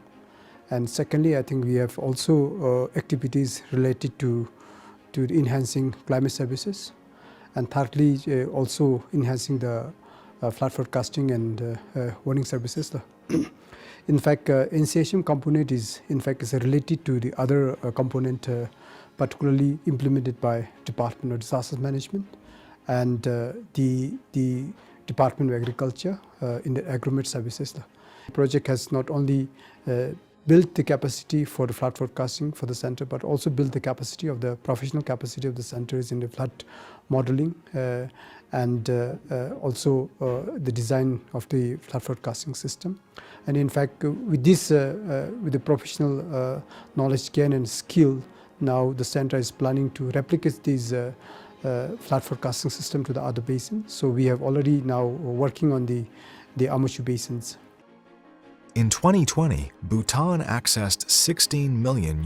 And secondly, I think we have also activities related to enhancing climate services. And thirdly, also enhancing the flood forecasting and warning services. In fact, NCHM component is related to the other component, particularly implemented by Department of Disaster Management and the Department of Agriculture in the Agromet services. The project has not only built the capacity for the flood forecasting for the center, but also built the capacity of the professional capacity of the centers in the flood modeling and also the design of the flood forecasting system. And in fact, with this, with the professional knowledge gain and skill, now the center is planning to replicate these flood forecasting system to the other basins. So we have already now working on the Amashu basins. In 2020, Bhutan accessed $16 million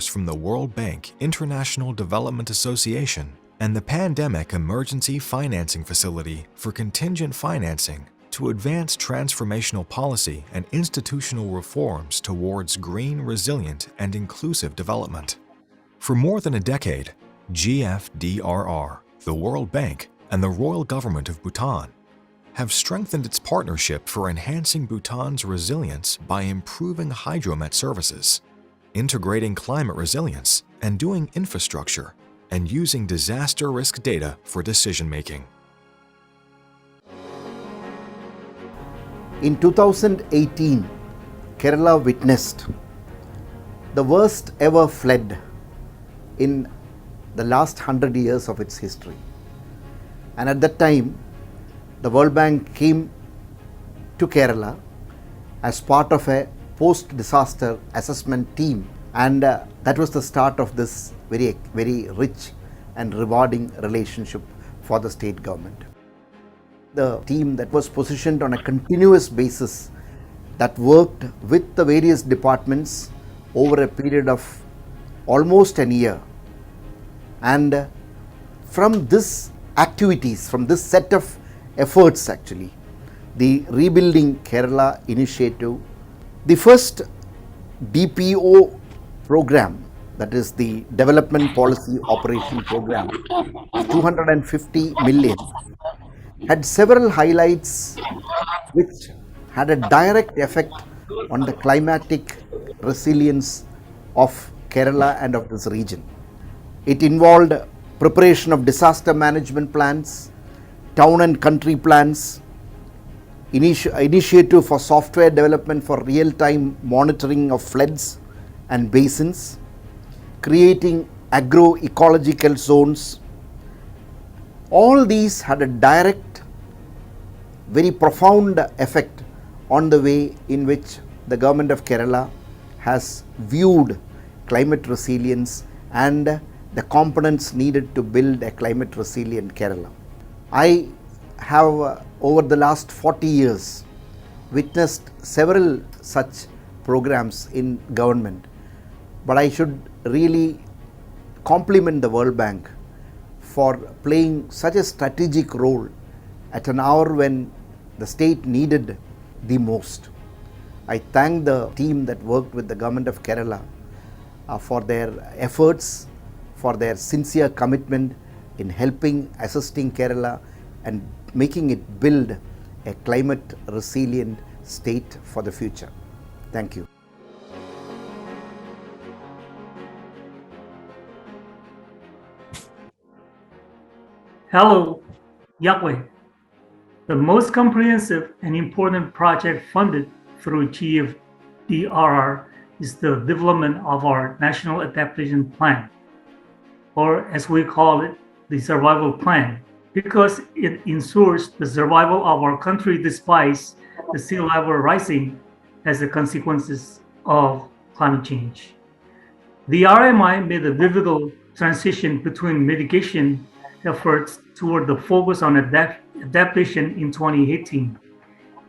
from the World Bank International Development Association and the Pandemic Emergency Financing Facility for contingent financing to advance transformational policy and institutional reforms towards green, resilient, and inclusive development. For more than a decade, GFDRR, the World Bank, and the Royal Government of Bhutan have strengthened its partnership for enhancing Bhutan's resilience by improving Hydromet services, integrating climate resilience, and doing infrastructure, and using disaster risk data for decision-making. In 2018, Kerala witnessed the worst ever flood in the last 100 years of its history. And at that time, the World Bank came to Kerala as part of a post-disaster assessment team, and that was the start of this very, very rich and rewarding relationship for the state government. The team that was positioned on a continuous basis that worked with the various departments over a period of almost a year, and from this activities, from this set of efforts actually, the Rebuilding Kerala initiative, the first DPO program, that is the Development Policy Operation Program, 250 million, had several highlights which had a direct effect on the climatic resilience of Kerala and of this region. It involved preparation of disaster management plans, town and country plans, initiative for software development for real-time monitoring of floods and basins, creating agroecological zones. All these had a direct, very profound effect on the way in which the government of Kerala has viewed climate resilience and the components needed to build a climate resilient Kerala. I have over the last 40 years witnessed several such programs in government, But I should really compliment the World Bank for playing such a strategic role at an hour when the state needed the most. I thank the team that worked with the government of Kerala for their efforts, for their sincere commitment in helping, assisting Kerala and making it build a climate resilient state for the future. Thank you. Hello, Yahweh. The most comprehensive and important project funded through GFDRR is the development of our National Adaptation Plan, or as we call it, the Survival Plan, because it ensures the survival of our country despite the sea level rising as the consequences of climate change. The RMI made a pivotal transition between mitigation efforts toward the focus on adaptation in 2018.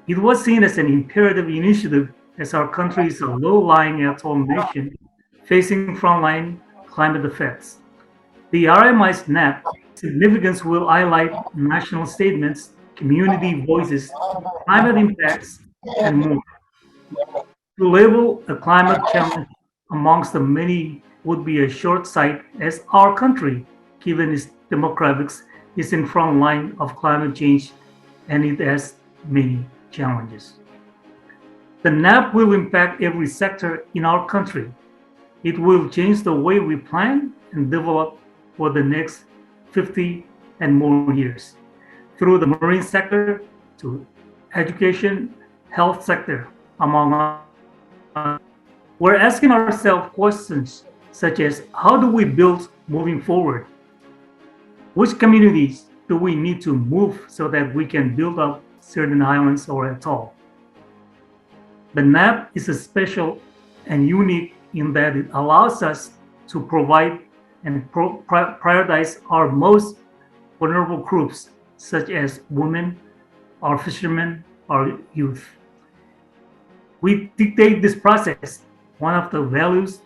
It was seen as an imperative initiative as our country is a low-lying atoll nation facing frontline climate effects. The RMI's NAP significance will highlight national statements, community voices, climate impacts, and more. To label a climate challenge amongst the many would be a short sight, as our country, given its demographics, is in front line of climate change and it has many challenges. The NAP will impact every sector in our country. It will change the way we plan and develop for the next 50 and more years, through the marine sector to education, health sector, among others. We're asking ourselves questions such as, how do we build moving forward? Which communities do we need to move so that we can build up certain islands or atoll? The NAP is special and unique in that it allows us to provide and prioritize our most vulnerable groups, such as women, our fishermen, our youth. We dictate this process. One of the values,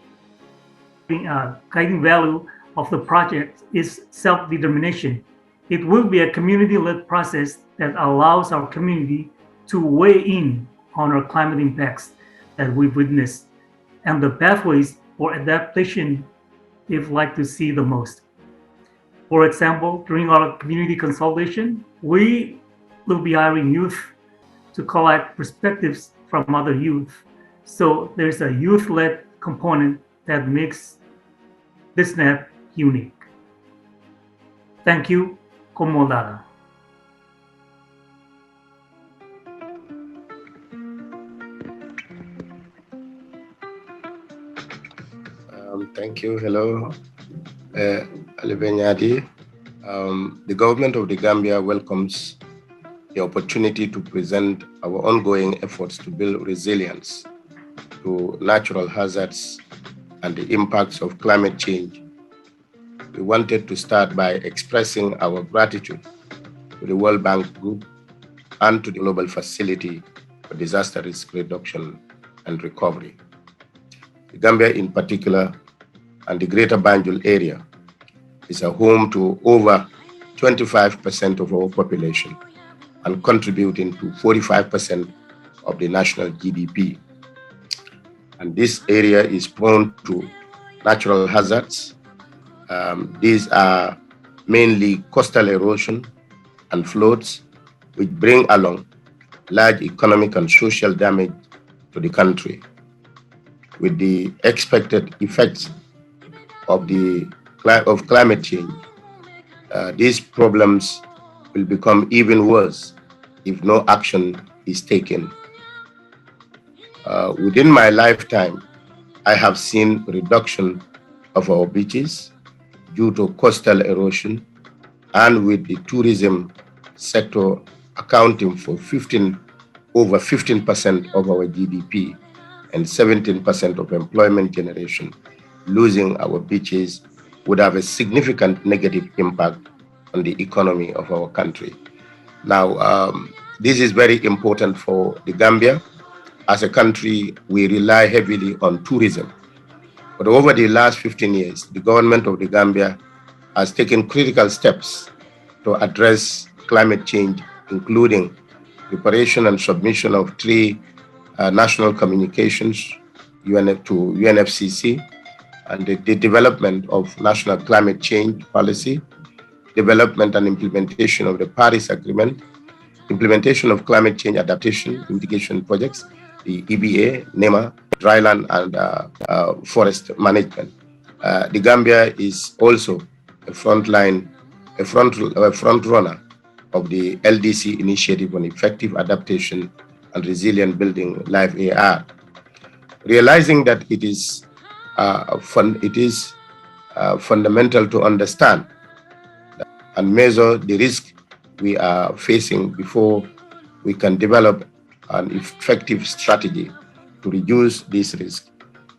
guiding value of the project is self-determination. It will be a community-led process that allows our community to weigh in on our climate impacts that we've witnessed and the pathways for adaptation they'd like to see the most. For example, during our community consultation, we will be hiring youth to collect perspectives from other youth. So there's a youth-led component that makes this NAP unique. Thank you, Komodara. Thank you. Hello, Ali Benyadi. The government of the Gambia welcomes the opportunity to present our ongoing efforts to build resilience to natural hazards and the impacts of climate change. We wanted to start by expressing our gratitude to the World Bank Group and to the Global Facility for Disaster Risk Reduction and Recovery. The Gambia in particular and the Greater Banjul area is a home to over 25% of our population and contributing to 45% of the national GDP. And this area is prone to natural hazards. These are mainly coastal erosion and floods, which bring along large economic and social damage to the country. With the expected effects of climate change, these problems will become even worse if no action is taken. Within my lifetime, I have seen reduction of our beaches due to coastal erosion, and with the tourism sector accounting for over 15% of our GDP and 17% of employment generation, losing our beaches would have a significant negative impact on the economy of our country. Now, this is very important for the Gambia. As a country, we rely heavily on tourism. But over the last 15 years, the government of the Gambia has taken critical steps to address climate change, including preparation and submission of 3 national communications to UNFCCC, and the development of national climate change policy, development and implementation of the Paris Agreement, implementation of climate change adaptation mitigation projects, the EBA, NEMA, dryland and forest management. The Gambia is also a front runner of the LDC initiative on effective adaptation and resilient building, Live AR. Realizing that it is fundamental to understand and measure the risk we are facing before we can develop an effective strategy to reduce this risk.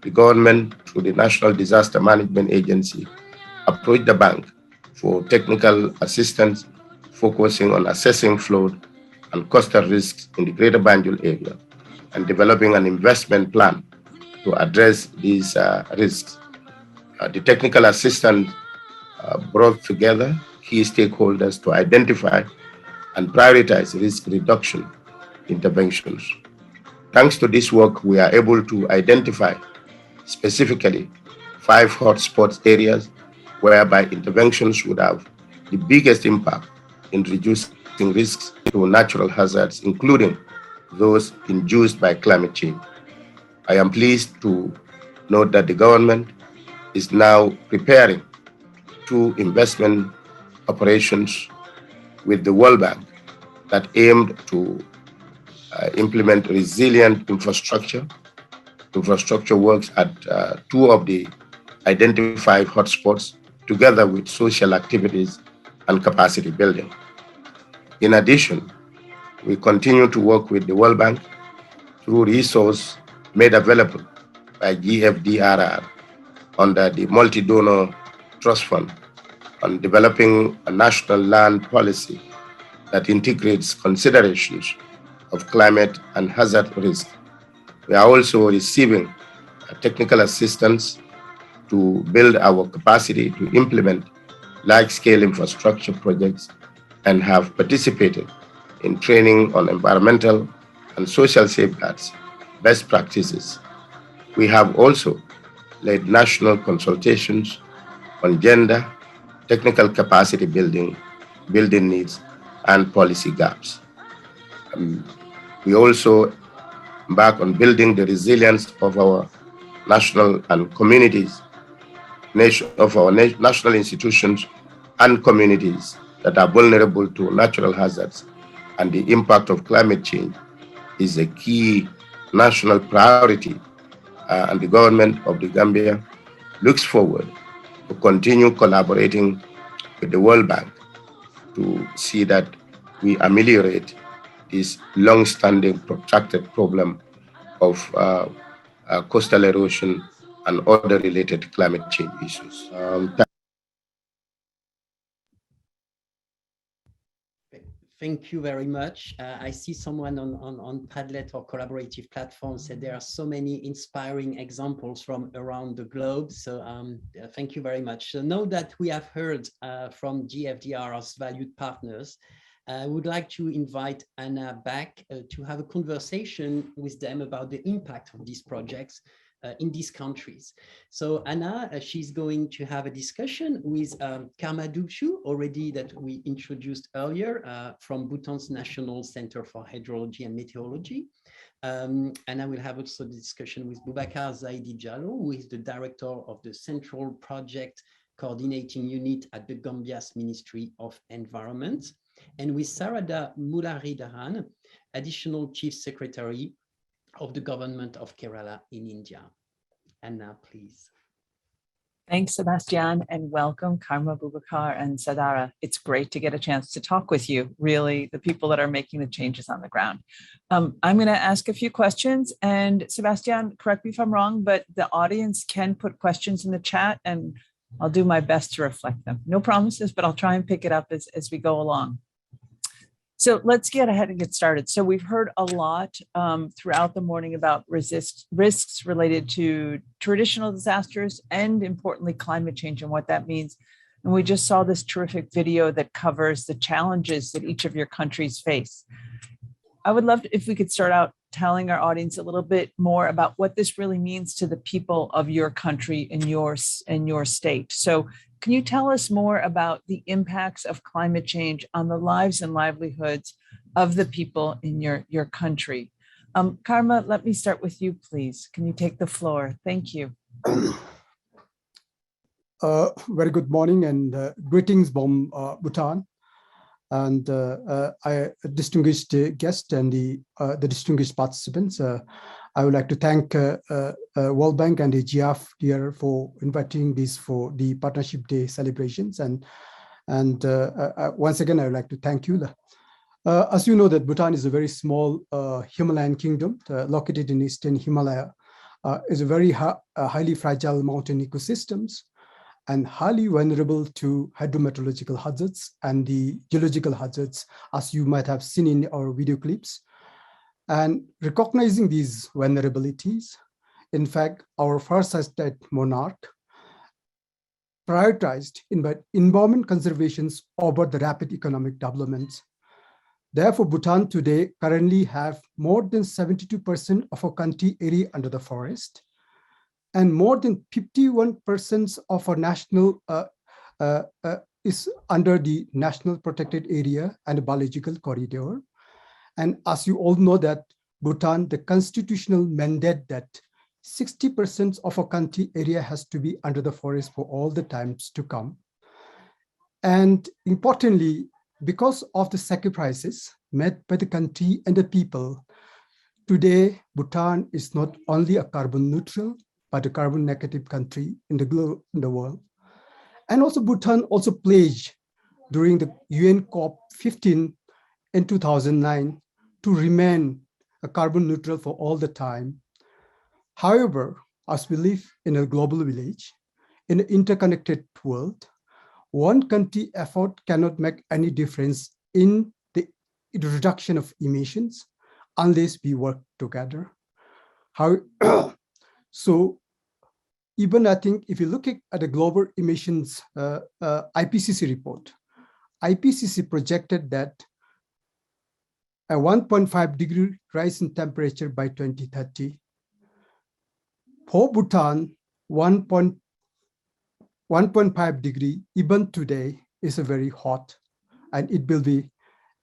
The government, through the National Disaster Management Agency, approached the bank for technical assistance, focusing on assessing flood and coastal risks in the Greater Banjul area and developing an investment plan to address these risks. The technical assistance brought together key stakeholders to identify and prioritize risk reduction interventions. Thanks to this work, we are able to identify specifically 5 hotspot areas whereby interventions would have the biggest impact in reducing risks to natural hazards, including those induced by climate change. I am pleased to note that the government is now preparing 2 investment operations with the World Bank that aimed to implement resilient infrastructure works at 2 of the identified hotspots, together with social activities and capacity building. In addition, we continue to work with the World Bank through resources made available by GFDRR under the Multi-Donor Trust Fund on developing a national land policy that integrates considerations of climate and hazard risk. We are also receiving technical assistance to build our capacity to implement large-scale infrastructure projects and have participated in training on environmental and social safeguards, best practices. We have also led national consultations on gender, technical capacity building needs, and policy gaps. We also embark on building the resilience of our national and communities, national institutions and communities that are vulnerable to natural hazards, and the impact of climate change is a key national priority, and the government of the Gambia looks forward to continue collaborating with the World Bank to see that we ameliorate this long-standing protracted problem of coastal erosion and other related climate change issues. Thank you very much. I see someone on Padlet or collaborative platforms said there are so many inspiring examples from around the globe. So thank you very much. So now that we have heard from GFDRR's valued partners, I would like to invite Anna back to have a conversation with them about the impact of these projects in these countries. So Anna, she's going to have a discussion with Karma Dubshu, already that we introduced earlier, from Bhutan's National Center for Hydrology and Meteorology. And I will have also the discussion with Boubacar Zaidi Diallo, who is the director of the Central Project Coordinating Unit at the Gambia's Ministry of Environment, and with Sarada Muralidharan, Additional Chief Secretary of the Government of Kerala in India. Anna, please. Thanks, Sebastian, and welcome, Karma, Boubacar, and Sadara. It's great to get a chance to talk with you, really, the people that are making the changes on the ground. I'm going to ask a few questions, and Sebastian, correct me if I'm wrong, but the audience can put questions in the chat, and I'll do my best to reflect them. No promises, but I'll try and pick it up as we go along. So let's get ahead and get started. So we've heard a lot throughout the morning about risks related to traditional disasters and importantly, climate change and what that means. And we just saw this terrific video that covers the challenges that each of your countries face. I would love if we could start out telling our audience a little bit more about what this really means to the people of your country and your state. So can you tell us more about the impacts of climate change on the lives and livelihoods of the people in your country? Karma, let me start with you, please. Can you take the floor? Thank you. Very good morning and greetings from Bhutan. And I distinguished guests and the distinguished participants. I would like to thank World Bank and the GFDRR for inviting this for the Partnership Day celebrations. And once again, I would like to thank you. As you know, that Bhutan is a very small Himalayan kingdom located in Eastern Himalaya. Is a very highly fragile mountain ecosystems and highly vulnerable to hydrometeorological hazards and the geological hazards, as you might have seen in our video clips. And recognizing these vulnerabilities, in fact, our first state monarch prioritized environment conservations over the rapid economic developments. Therefore, Bhutan today currently have more than 72% of our country area under the forest, and more than 51% of our national is under the National Protected Area and Biological Corridor. And as you all know that Bhutan, the constitutional mandate that 60% of our country area has to be under the forest for all the times to come. And importantly, because of the sacrifices made by the country and the people, today Bhutan is not only a carbon neutral, but a carbon negative country in the world. And also Bhutan also pledged during the UN COP15 in 2009 to remain a carbon neutral for all the time. However, as we live in a global village, in an interconnected world, one country effort cannot make any difference in the reduction of emissions unless we work together. So even I think if you look at the global emissions IPCC report, IPCC projected that a 1.5 degree rise in temperature by 2030. For Bhutan, 1.5 degree even today is a very hot, and it will be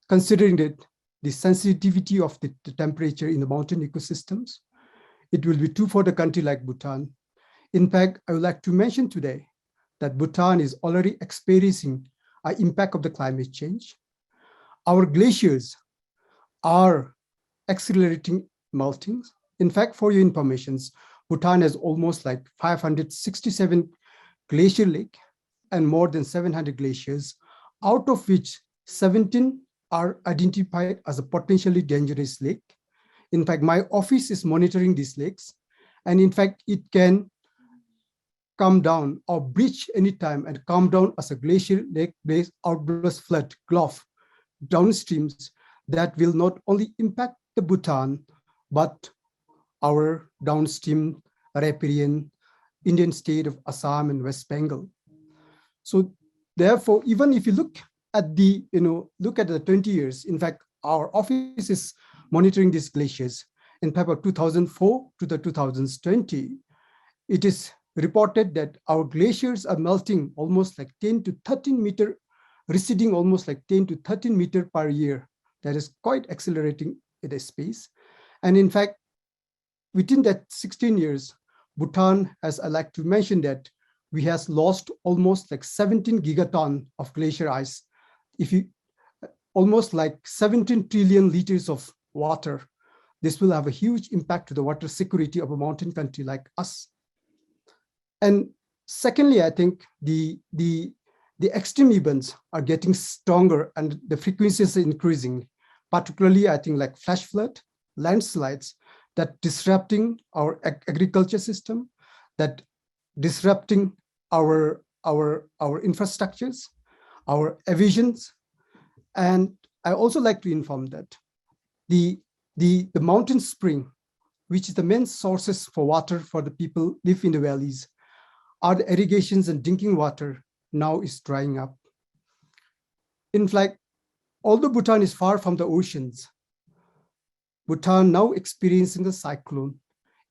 considering that the sensitivity of the temperature in the mountain ecosystems. It will be true for the country like Bhutan. In fact, I would like to mention today that Bhutan is already experiencing an impact of the climate change. Our glaciers are accelerating melting. In fact, for your information, Bhutan has almost like 567 glacier lake and more than 700 glaciers, out of which 17 are identified as a potentially dangerous lake. In fact, my office is monitoring these lakes, and in fact, it can come down or breach anytime and come down as a glacier lake-based outburst flood gulf downstreams that will not only impact the Bhutan, but our downstream riparian Indian state of Assam and West Bengal. So therefore, even if you look at the 20 years, in fact, our office is monitoring these glaciers. In paper 2004 to the 2020, it is reported that our glaciers are melting almost like 10 to 13 meter, receding almost like 10 to 13 meter per year. That is quite accelerating in a space. And in fact, within that 16 years, Bhutan, as I like to mention that, we has lost almost like 17 gigaton of glacier ice. If you, almost like 17 trillion liters of water, this will have a huge impact to the water security of a mountain country like us. And secondly, I think the extreme events are getting stronger and the frequencies are increasing, particularly I think like flash flood, landslides, that disrupting our agriculture system, that disrupting our infrastructures, our aviations, and I also like to inform that the mountain spring, which is the main sources for water for the people live in the valleys, are the irrigations and drinking water now is drying up. In fact, although Bhutan is far from the oceans, Bhutan now experiencing the cyclone.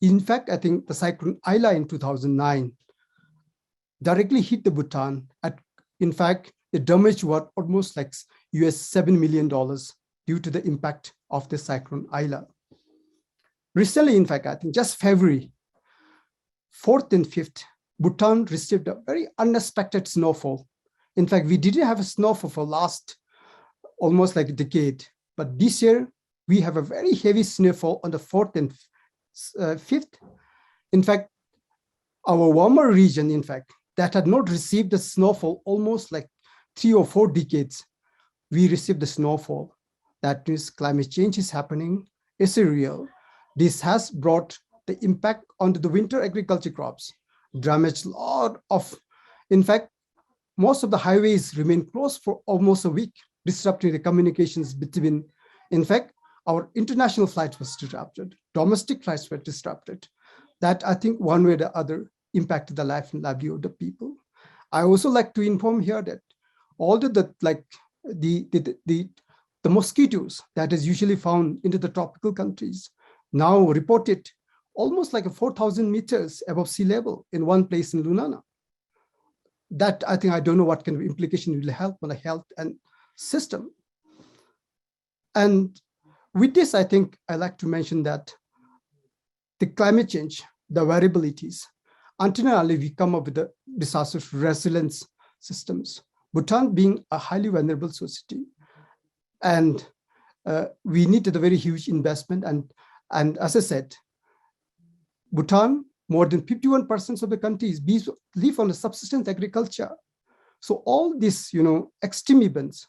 In fact, I think the cyclone Ayla in 2009 directly hit the Bhutan. In fact, the damage was almost like $7 million due to the impact of the cyclone Ayla. Recently, in fact, I think just February 4th and 5th, Bhutan received a very unexpected snowfall. In fact, we didn't have a snowfall for last almost like a decade, but this year we have a very heavy snowfall on the 4th and 5th. In fact, our warmer region, in fact, that had not received the snowfall almost like 3 or 4 decades, we received the snowfall. That means climate change is happening, it's real. This has brought the impact onto the winter agriculture crops, damaged a lot of, in fact, most of the highways remain closed for almost a week, disrupting the communications between, in fact, our international flights was disrupted, domestic flights were disrupted. That I think one way or the other impacted the life and livelihood of the people. I also like to inform here that all the mosquitoes that is usually found into the tropical countries now reported almost like 4,000 meters above sea level in one place in Lunana. That I think I don't know what kind of implication it will have on the health and system. And with this, I think I like to mention that the climate change, the variabilities, until now we come up with the disaster resilience systems. Bhutan being a highly vulnerable society, and we needed a very huge investment. And as I said, Bhutan, more than 51% of the countries live on a subsistence agriculture. So all these, extreme events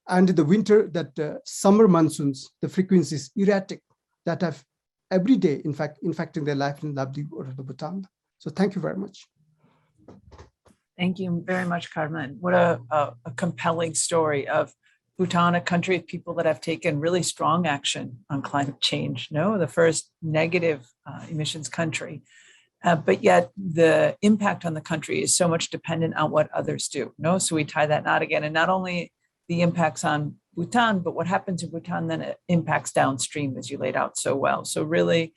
and the winter, that summer monsoons, the frequency is erratic, that have every day, in fact, impacting their life and livelihood of the Bhutan. So thank you very much. Thank you very much, Carmen. What a compelling story of Bhutan, a country of people that have taken really strong action on climate change. No, the first negative emissions country, but yet the impact on the country is so much dependent on what others do. No, so we tie that knot again, and not only the impacts on Bhutan, but what happens in Bhutan then it impacts downstream, as you laid out so well. So really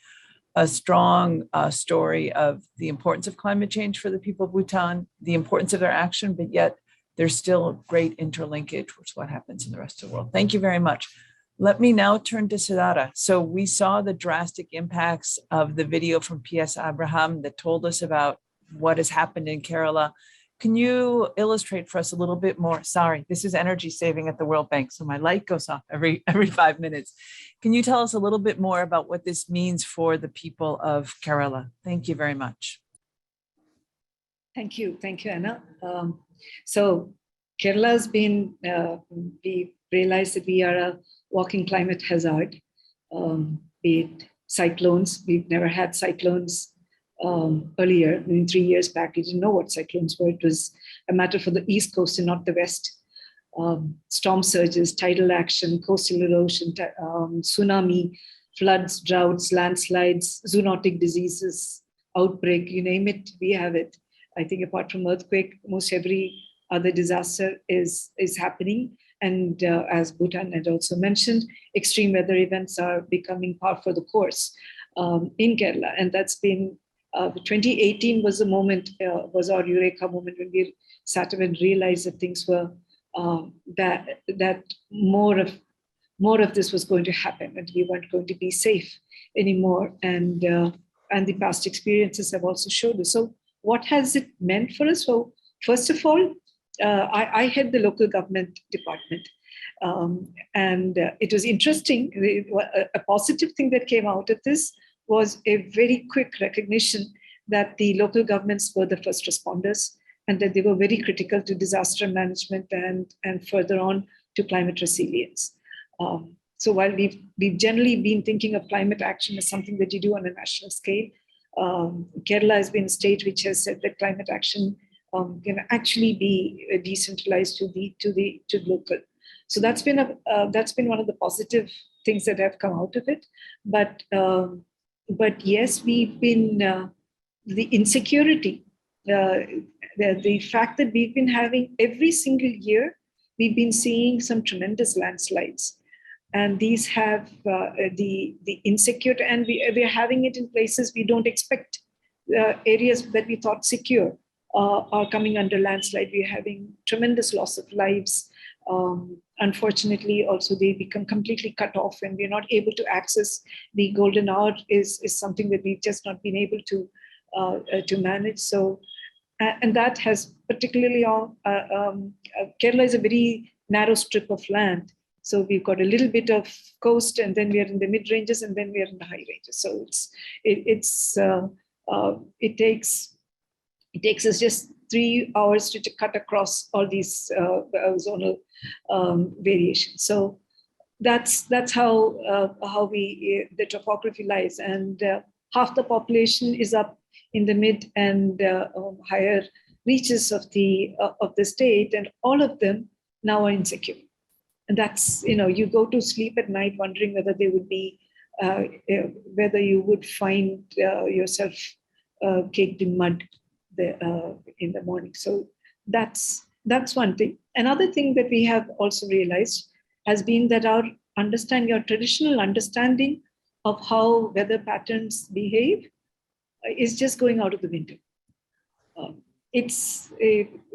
a strong story of the importance of climate change for the people of Bhutan, the importance of their action, but yet there's still a great interlinkage with what happens in the rest of the world. Thank you very much. Let me now turn to Siddhartha. So we saw the drastic impacts of the video from P.S. Abraham that told us about what has happened in Kerala. Can you illustrate for us a little bit more? Sorry, this is energy saving at the World Bank, so my light goes off every 5 minutes. Can you tell us a little bit more about what this means for the people of Kerala? Thank you very much. Thank you, Anna. So Kerala's been, we realized that we are a walking climate hazard, be it cyclones. We've never had cyclones earlier. 3 years back, we didn't know what cyclones were. It was a matter for the East Coast and not the West. Storm surges, tidal action, coastal erosion, tsunami, floods, droughts, landslides, zoonotic diseases, outbreak, you name it, we have it. I think apart from earthquake, most every other disaster is happening. And as Bhutan had also mentioned, extreme weather events are becoming par for the course in Kerala. And that's been, 2018 was the moment, was our Eureka moment when we sat up and realized that things were, that more of this was going to happen, and we weren't going to be safe anymore. And the past experiences have also showed us. So what has it meant for us? So first of all, I head the local government department. And it was interesting. A positive thing that came out of this was a very quick recognition that the local governments were the first responders and that they were very critical to disaster management and further on to climate resilience. So while we've generally been thinking of climate action as something that you do on a national scale, Kerala has been a state which has said that climate action can actually be decentralized to local. So that's been one of the positive things that have come out of it. But yes, we've been the insecurity, the fact that we've been having every single year, we've been seeing some tremendous landslides. And these have the insecurity, and we're having it in places we don't expect. Areas that we thought secure are coming under landslide. We're having tremendous loss of lives. Unfortunately, also they become completely cut off, and we're not able to access the golden hour is something that we've just not been able to manage. So, and that has particularly Kerala is a very narrow strip of land. So we've got a little bit of coast, and then we are in the mid ranges, and then we are in the high ranges. So it takes us just 3 hours to cut across all these zonal variations. So that's how the topography lies, and half the population is up in the mid and higher reaches of the state, and all of them now are insecure. And that's, you go to sleep at night wondering whether they would be, whether you would find yourself caked in mud in the morning. So that's one thing. Another thing that we have also realized has been that our traditional understanding of how weather patterns behave is just going out of the window.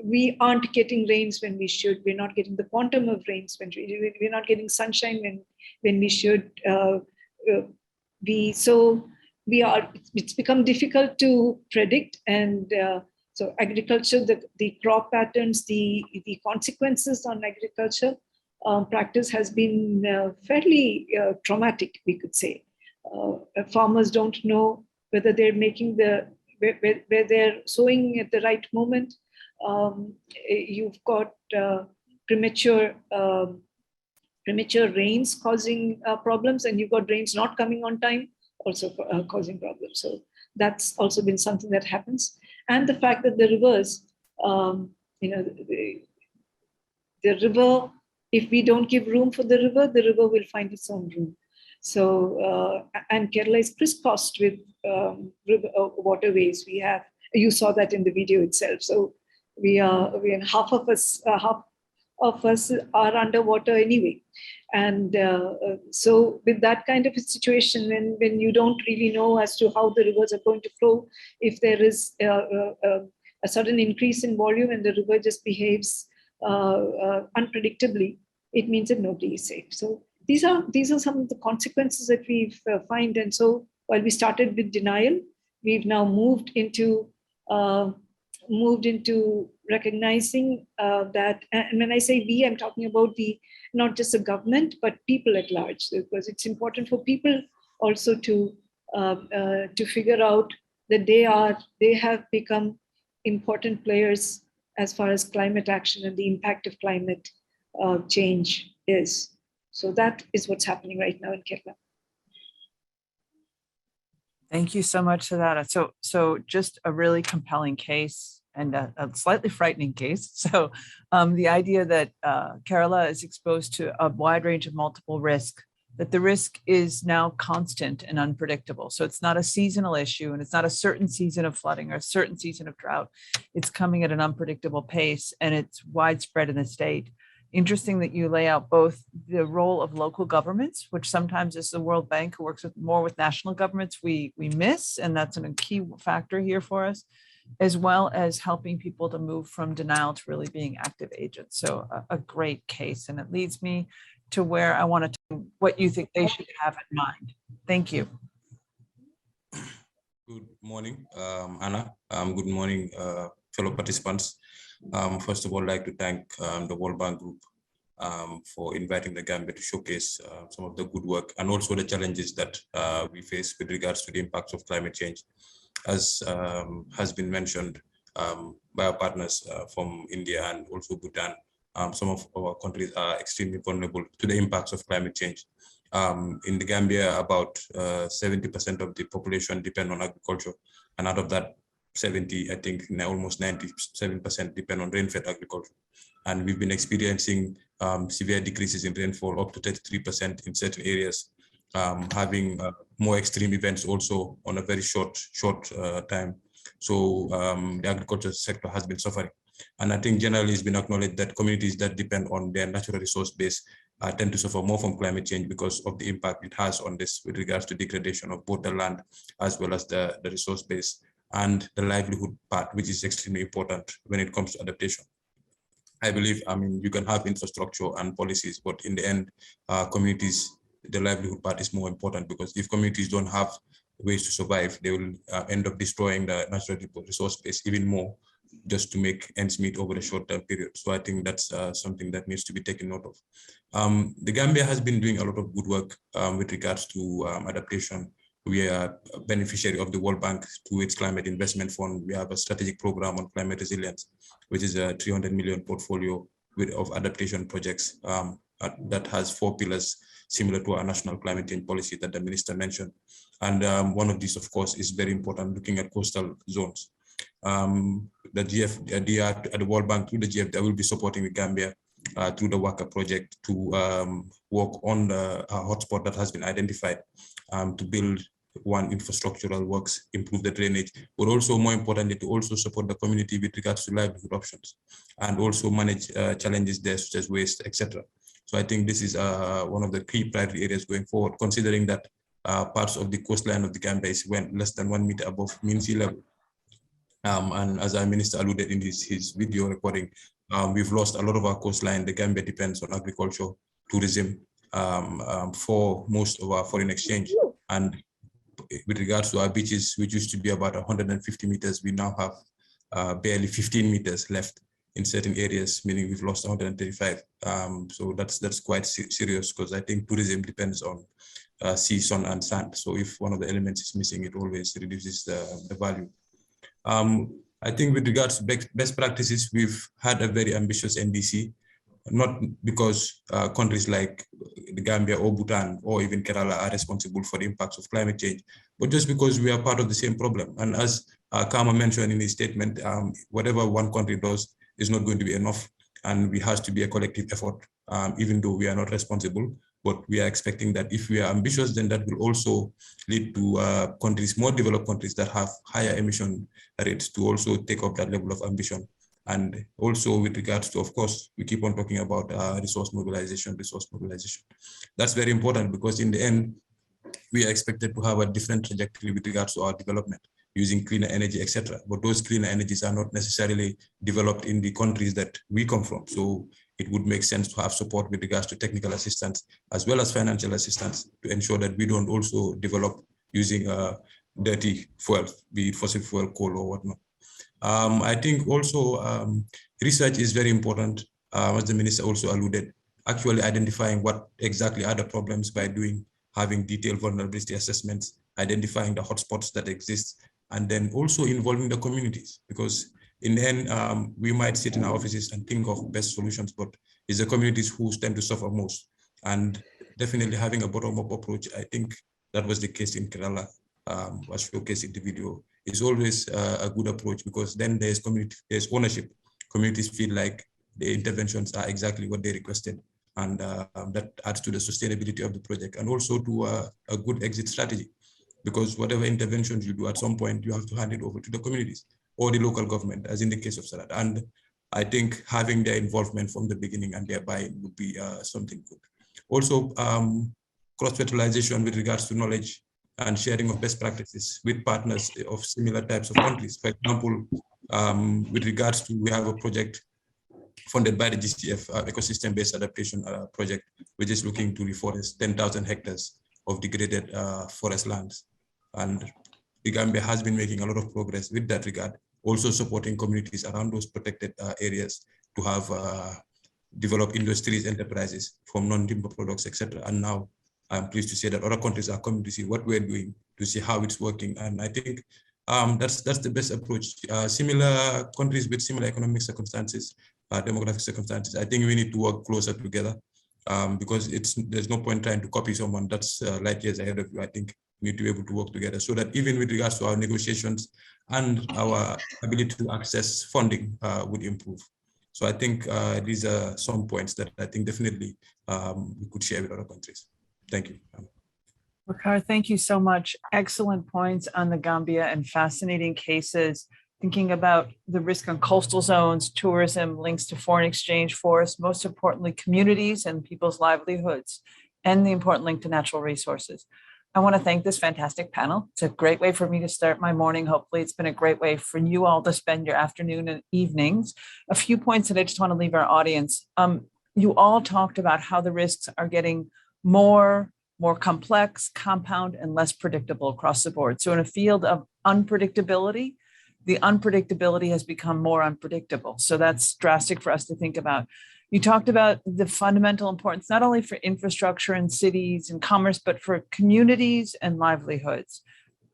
We aren't getting rains when we should. We're not getting the quantum of rains when we're not getting sunshine when we should. It's become difficult to predict, and so agriculture, the crop patterns, the consequences on agriculture practice has been fairly traumatic, we could say. Farmers don't know whether they're making where they're sowing at the right moment. You've got premature rains causing problems, and you've got rains not coming on time, also causing problems. So that's also been something that happens. And the fact that the rivers, the river, if we don't give room for the river will find its own room. So, and Kerala is crisscrossed with waterways. You saw that in the video itself. So half of us are underwater anyway. And so with that kind of a situation, when you don't really know as to how the rivers are going to flow, if there is a sudden increase in volume and the river just behaves unpredictably, it means that nobody is safe. So these are some of the consequences that we've find. And so while we started with denial, we've now moved into recognizing that. And when I say we, I'm talking about not just the government, but people at large, because it's important for people also to figure out that they have become important players as far as climate action and the impact of climate change is. So that is what's happening right now in Kerala. Thank you so much, Sadara. So just a really compelling case and a slightly frightening case. So the idea that Kerala is exposed to a wide range of multiple risks, that the risk is now constant and unpredictable. So it's not a seasonal issue, and it's not a certain season of flooding or a certain season of drought. It's coming at an unpredictable pace, and it's widespread in the state. Interesting that you lay out both the role of local governments, which sometimes is the World Bank, who works more with national governments, we miss, and that's a key factor here for us, as well as helping people to move from denial to really being active agents. So a great case, and it leads me to where I want to talk, what you think they should have in mind. Thank you. Good morning, Anna. Good morning, fellow participants. First of all, I'd like to thank the World Bank Group for inviting the Gambia to showcase some of the good work and also the challenges that we face with regards to the impacts of climate change. As has been mentioned by our partners from India and also Bhutan, some of our countries are extremely vulnerable to the impacts of climate change. In the Gambia, about 70% of the population depend on agriculture, and out of that 70, I think now almost 97% depend on rain-fed agriculture. And we've been experiencing severe decreases in rainfall, up to 33% in certain areas, having more extreme events also on a very short time. So the agriculture sector has been suffering. And I think generally it's been acknowledged that communities that depend on their natural resource base tend to suffer more from climate change because of the impact it has on this with regards to degradation of both the land as well as the resource base and the livelihood part, which is extremely important when it comes to adaptation. I believe, I mean, you can have infrastructure and policies, but in the end, communities, the livelihood part is more important, because if communities don't have ways to survive, they will end up destroying the natural resource base even more, just to make ends meet over the short-term period. So I think that's something that needs to be taken note of. The Gambia has been doing a lot of good work with regards to adaptation. We are a beneficiary of the World Bank through its Climate Investment Fund. We have a strategic program on climate resilience, which is a 300 million portfolio of adaptation projects that has 4 pillars, similar to our national climate change policy that the minister mentioned. And one of these, of course, is very important, looking at coastal zones. The GFDRR at the World Bank, through the GFDRR, will be supporting the Gambia through the WACA project to work on the hotspot that has been identified, to build infrastructural works, improve the drainage, but also more importantly, to also support the community with regards to livelihood options, and also manage challenges there such as waste, etc. So I think this is one of the key priority areas going forward, considering that parts of the coastline of the Gambia is less than 1 meter above mean sea level. And as our minister alluded in his video recording, we've lost a lot of our coastline. The Gambia depends on agriculture, tourism, for most of our foreign exchange. And with regards to our beaches, which used to be about 150 meters, we now have barely 15 meters left in certain areas, meaning we've lost 135. So that's quite serious, because I think tourism depends on sea, sun, and sand. So if one of the elements is missing, it always reduces the value. I think with regards to best practices, we've had a very ambitious NDC, not because countries like the Gambia or Bhutan or even Kerala are responsible for the impacts of climate change, but just because we are part of the same problem. And as Kama mentioned in his statement, whatever one country does is not going to be enough, and it has to be a collective effort, even though we are not responsible. But we are expecting that if we are ambitious, then that will also lead to countries, more developed countries that have higher emission rates, to also take up that level of ambition. And also with regards to, of course, we keep on talking about resource mobilization. That's very important, because in the end, we are expected to have a different trajectory with regards to our development, using cleaner energy, etc. But those cleaner energies are not necessarily developed in the countries that we come from. So it would make sense to have support with regards to technical assistance as well as financial assistance, to ensure that we don't also develop using dirty fuel, be it fossil fuel, coal, or whatnot. I think also research is very important, as the minister also alluded, actually identifying what exactly are the problems by having detailed vulnerability assessments, identifying the hotspots that exist, and then also involving the communities, because in the end, we might sit in our offices and think of best solutions, but it's the communities who tend to suffer most. And definitely having a bottom-up approach, I think that was the case in Kerala, was showcased in the video, is always a good approach, because then there's ownership. Communities feel like the interventions are exactly what they requested, and that adds to the sustainability of the project, and also to a good exit strategy, because whatever interventions you do, at some point you have to hand it over to the communities or the local government, as in the case of Sarat. And I think having their involvement from the beginning and their buy-in would be something good. Also, cross-fertilization with regards to knowledge and sharing of best practices with partners of similar types of countries. For example, with regards to, we have a project funded by the GCF, ecosystem-based adaptation project, which is looking to reforest 10,000 hectares of degraded forest lands. And the Gambia has been making a lot of progress with that regard, also supporting communities around those protected areas to have developed industries, enterprises from non-timber products, etc. And now I'm pleased to say that other countries are coming to see what we're doing, to see how it's working. And I think that's the best approach. Similar countries with similar economic circumstances, demographic circumstances, I think we need to work closer together, because there's no point trying to copy someone that's light years ahead of you. I think we need to be able to work together, so that even with regards to our negotiations and our ability to access funding would improve. So I think these are some points that I think definitely we could share with other countries. Thank you. Waqar, thank you so much. Excellent points on the Gambia and fascinating cases, thinking about the risk on coastal zones, tourism, links to foreign exchange for us, most importantly, communities and people's livelihoods, and the important link to natural resources. I want to thank this fantastic panel. It's a great way for me to start my morning. Hopefully it's been a great way for you all to spend your afternoon and evenings. A few points that I just want to leave our audience. You all talked about how the risks are getting more complex, compound, and less predictable across the board. So in a field of unpredictability, the unpredictability has become more unpredictable. So that's drastic for us to think about. You talked about the fundamental importance, not only for infrastructure and cities and commerce, but for communities and livelihoods,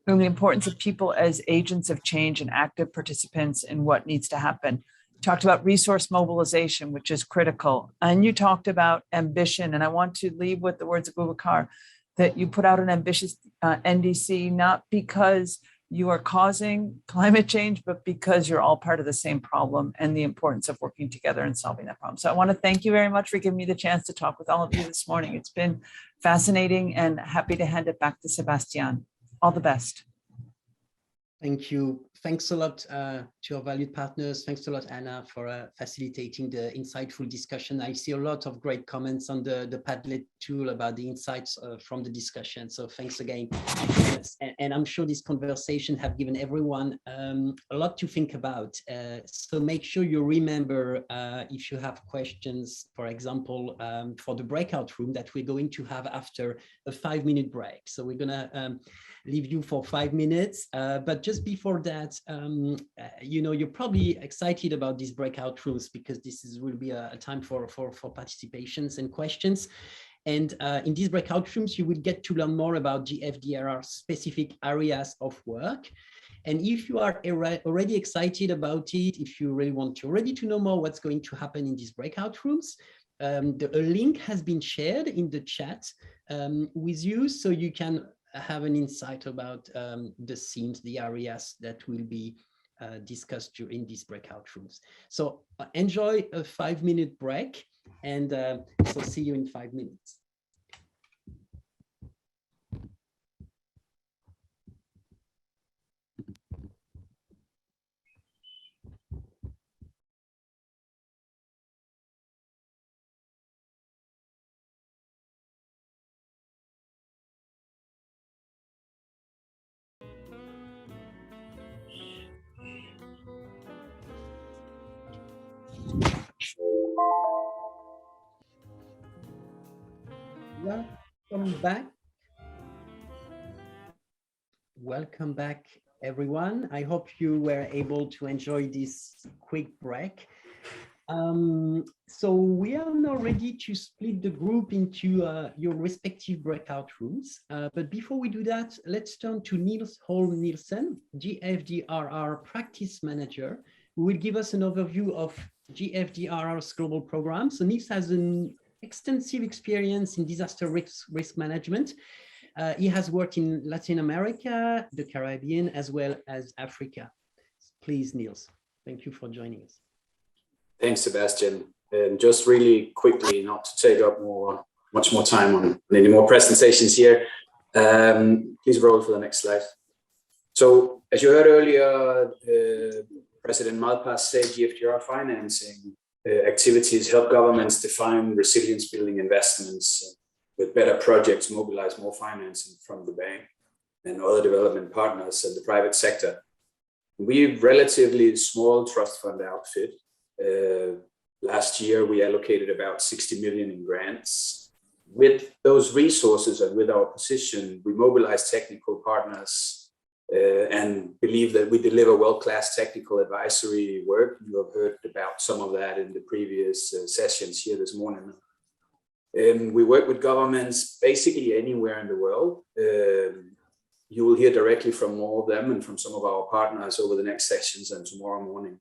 and the importance of people as agents of change and active participants in what needs to happen. You talked about resource mobilization, which is critical. And you talked about ambition. And I want to leave with the words of Boubacar, that you put out an ambitious NDC, not because you are causing climate change, but because you're all part of the same problem and the importance of working together and solving that problem. So I want to thank you very much for giving me the chance to talk with all of you this morning. It's been fascinating, and happy to hand it back to Sebastian. All the best. Thank you. Thanks a lot to our valued partners. Thanks a lot, Anna, for facilitating the insightful discussion. I see a lot of great comments on the Padlet tool about the insights from the discussion. So thanks again. And I'm sure this conversation have given everyone a lot to think about. So make sure you remember if you have questions, for example, for the breakout room that we're going to have after a 5-minute break. So we're gonna leave you for 5 minutes, but just before that, you know, you're probably excited about these breakout rooms because will be a time for participations and questions. And in these breakout rooms, you will get to learn more about GFDRR specific areas of work. And if you are already excited about it, if you really want to know more what's going to happen in these breakout rooms, a link has been shared in the chat with you, so you can have an insight about the themes, the areas that will be discussed during these breakout rooms. So enjoy a 5-minute break, and so see you in 5 minutes. Welcome back. Welcome back, everyone. I hope you were able to enjoy this quick break. So we are now ready to split the group into your respective breakout rooms. But before we do that, let's turn to Niels Holm Nielsen, GFDRR Practice Manager, who will give us an overview of GFDRR's global program. So Niels has an extensive experience in disaster risk management. He has worked in Latin America, the Caribbean, as well as Africa. Please, Niels, thank you for joining us. Thanks, Sebastian. And just really quickly, not to take up much more time on any more presentations here, please roll for the next slide. So, as you heard earlier, President Malpass said GFDRR financing activities help governments define resilience-building investments. With better projects, mobilize more financing from the bank and other development partners and the private sector. We're a relatively small trust fund outfit. Last year, we allocated about 60 million in grants. With those resources and with our position, we mobilize technical partners and believe that we deliver world-class technical advisory work. You have heard about some of that in the previous sessions here this morning. We work with governments basically anywhere in the world. You will hear directly from more of them and from some of our partners over the next sessions and tomorrow morning.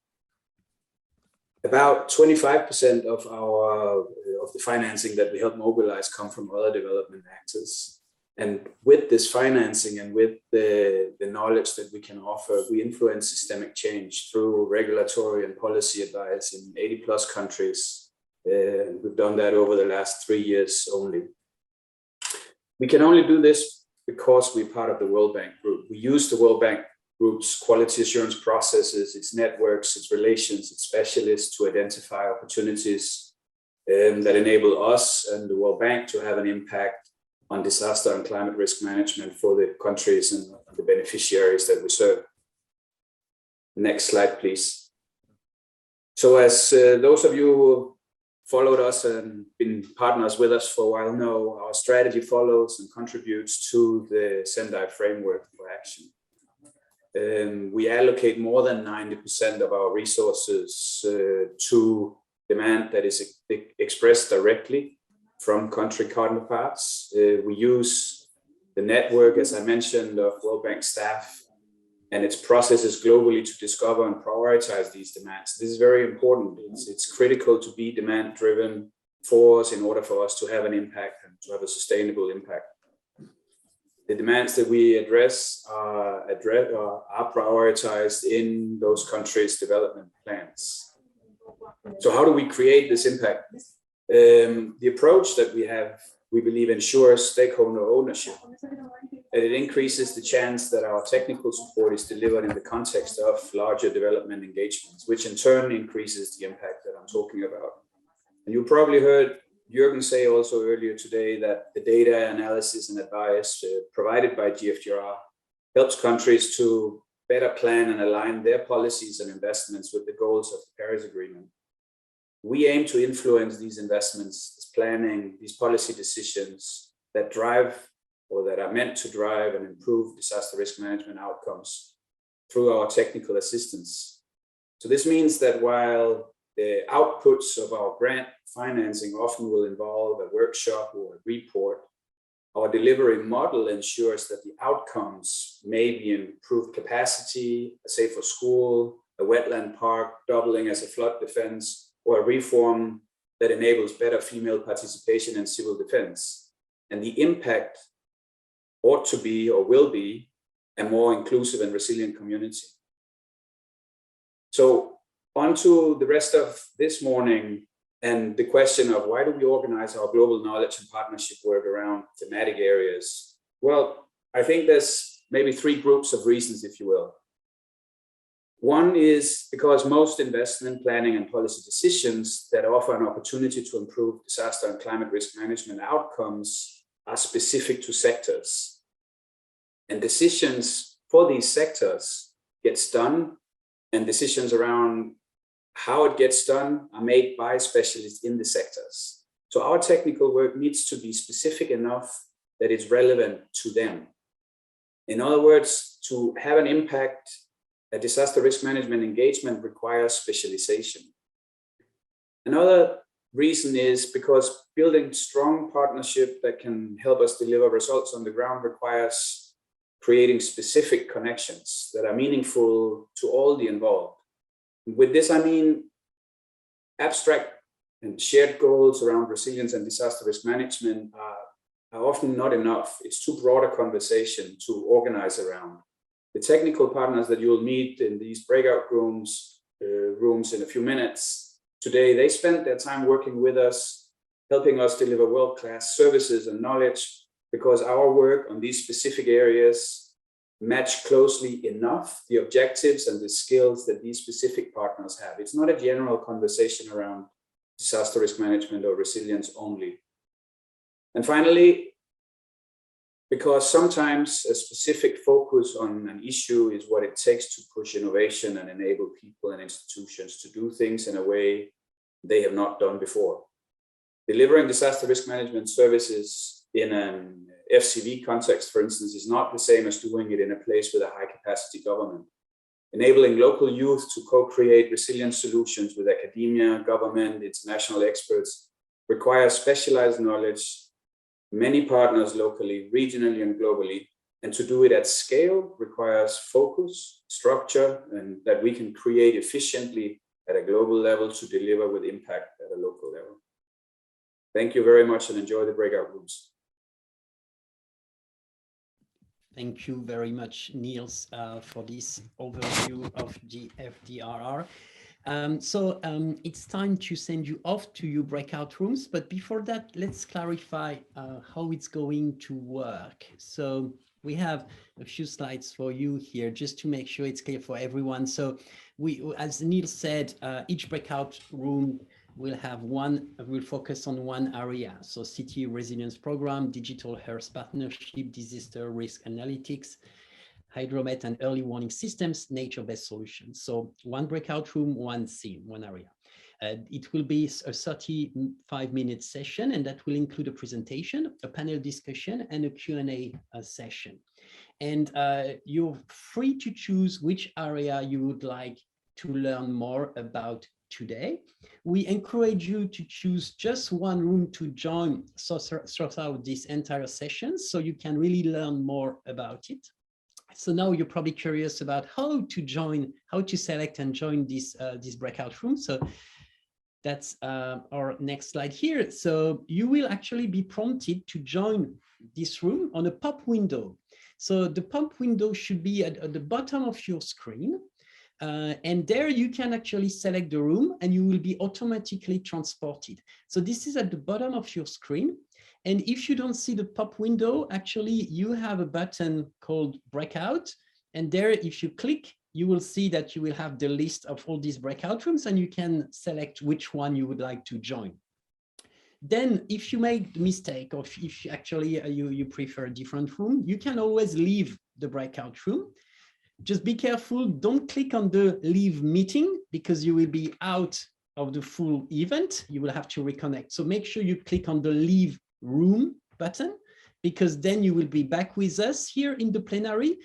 About 25% of the financing that we help mobilize come from other development actors. And with this financing and with the knowledge that we can offer, we influence systemic change through regulatory and policy advice in 80 plus countries. We've done that over the last 3 years only. We can only do this because we're part of the World Bank Group. We use the World Bank Group's quality assurance processes, its networks, its relations, its specialists to identify opportunities that enable us and the World Bank to have an impact on disaster and climate risk management for the countries and the beneficiaries that we serve. Next slide, please. So as those of you who followed us and been partners with us for a while know, our strategy follows and contributes to the Sendai framework for action. We allocate more than 90% of our resources to demand that is expressed directly from country counterparts. We use the network, as I mentioned, of World Bank staff and its processes globally to discover and prioritize these demands. This is very important. It's critical to be demand-driven force in order for us to have an impact and to have a sustainable impact. The demands that we address are prioritized in those countries' development plans. So how do we create this impact? The approach that we have, we believe, ensures stakeholder ownership, and it increases the chance that our technical support is delivered in the context of larger development engagements, which in turn increases the impact that I'm talking about. And you probably heard Jürgen say also earlier today that the data analysis and advice provided by GFDRR helps countries to better plan and align their policies and investments with the goals of the Paris Agreement. We aim to influence these investments, this planning, these policy decisions that drive or that are meant to drive and improve disaster risk management outcomes through our technical assistance. So this means that while the outputs of our grant financing often will involve a workshop or a report, our delivery model ensures that the outcomes may be improved capacity, a safer school, a wetland park doubling as a flood defense, or a reform that enables better female participation in civil defense. And the impact ought to be or will be a more inclusive and resilient community. So on to the rest of this morning and the question of why do we organize our global knowledge and partnership work around thematic areas? Well, I think there's maybe 3 groups of reasons, if you will. One is because most investment planning and policy decisions that offer an opportunity to improve disaster and climate risk management outcomes are specific to sectors. And decisions for these sectors gets done, and decisions around how it gets done are made by specialists in the sectors. So our technical work needs to be specific enough that it's relevant to them. In other words, to have an impact, a disaster risk management engagement requires specialization. Another reason is because building strong partnership that can help us deliver results on the ground requires creating specific connections that are meaningful to all the involved. With this, I mean abstract and shared goals around resilience and disaster risk management are often not enough. It's too broad a conversation to organize around. The technical partners that you'll meet in these breakout rooms in a few minutes today, they spent their time working with us, helping us deliver world-class services and knowledge, because our work on these specific areas match closely enough the objectives and the skills that these specific partners have. It's not a general conversation around disaster risk management or resilience only. And finally, because sometimes a specific focus on an issue is what it takes to push innovation and enable people and institutions to do things in a way they have not done before. Delivering disaster risk management services in an FCV context, for instance, is not the same as doing it in a place with a high capacity government. Enabling local youth to co-create resilient solutions with academia, government, international experts requires specialized knowledge, many partners locally, regionally, and globally. And to do it at scale requires focus, structure, and that we can create efficiently at a global level to deliver with impact at a local level. Thank you very much and enjoy the breakout rooms. Thank you very much, Niels, for this overview of GFDRR. It's time to send you off to your breakout rooms. But before that, let's clarify how it's going to work. So we have a few slides for you here, just to make sure it's clear for everyone. So as Niels said, each breakout room will focus on one area. So City Resilience Program, Digital Health Partnership, Disaster Risk Analytics, Hydromet and Early Warning Systems, Nature-Based Solutions. So one breakout room, one theme, one area. It will be a 35-minute session, and that will include a presentation, a panel discussion, and a Q&A session. And you're free to choose which area you would like to learn more about today. We encourage you to choose just one room to join throughout this entire session, so you can really learn more about it. So now you're probably curious about how to select and join this breakout room. So that's our next slide here. So you will actually be prompted to join this room on a pop window. So the pop window should be at the bottom of your screen. And there you can actually select the room and you will be automatically transported. So this is at the bottom of your screen. And if you don't see the pop window, actually you have a button called breakout. And there, if you click, you will see that you will have the list of all these breakout rooms and you can select which one you would like to join. Then if you make the mistake, or if actually you prefer a different room, you can always leave the breakout room. Just be careful, don't click on the leave meeting because you will be out of the full event. You will have to reconnect. So make sure you click on the leave room button, because then you will be back with us here in the plenary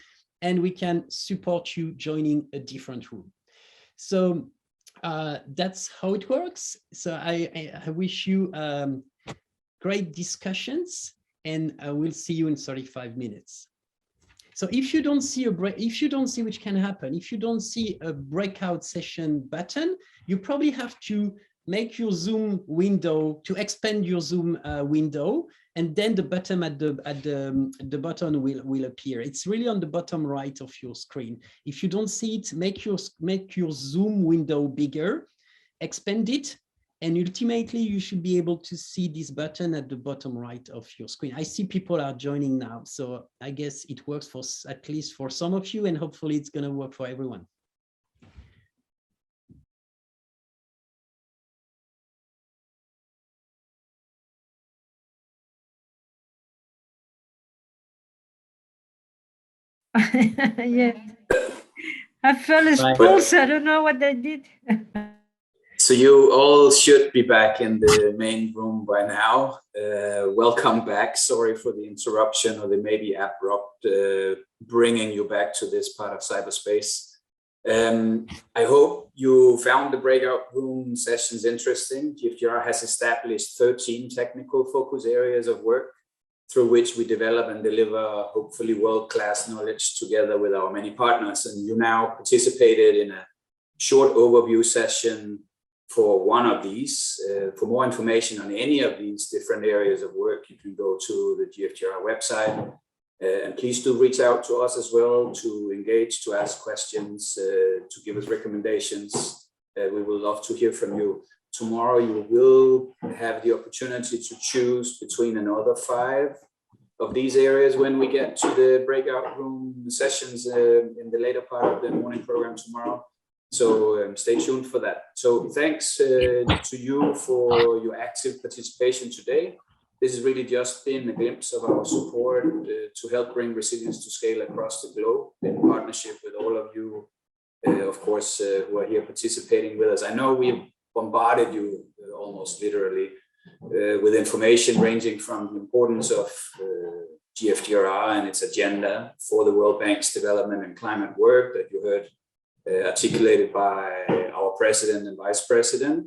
and we can support you joining a different room. So that's how it works. So I wish you great discussions, and we'll see you in 35 minutes. So if you don't see which can happen, if you don't see a breakout session button, you probably have to make your Zoom window, to expand your Zoom window, and then the button at the bottom will appear. It's really on the bottom right of your screen. If you don't see it, make your Zoom window bigger, expand it, and ultimately you should be able to see this button at the bottom right of your screen. I see people are joining now, so I guess it works for at least for some of you, and hopefully it's going to work for everyone. Yeah, I fell asleep, so I don't know what I did. So you all should be back in the main room by now. Welcome back. Sorry for the interruption or the maybe abrupt bringing you back to this part of cyberspace. I hope you found the breakout room sessions interesting. GFDRR has established 13 technical focus areas of work through which we develop and deliver hopefully world-class knowledge together with our many partners. And you now participated in a short overview session for one of these. For more information on any of these different areas of work, you can go to the GFDRR website. And please do reach out to us as well to engage, to ask questions, to give us recommendations. We will love to hear from you. Tomorrow you will have the opportunity to choose between another 5 of these areas when we get to the breakout room sessions in the later part of the morning program tomorrow. So stay tuned for that. So thanks to you for your active participation today. This has really just been a glimpse of our support to help bring resilience to scale across the globe in partnership with all of you, of course, who are here participating with us. I know we've bombarded you almost literally with information ranging from the importance of GFDRR and its agenda for the World Bank's development and climate work that you heard articulated by our president and vice president,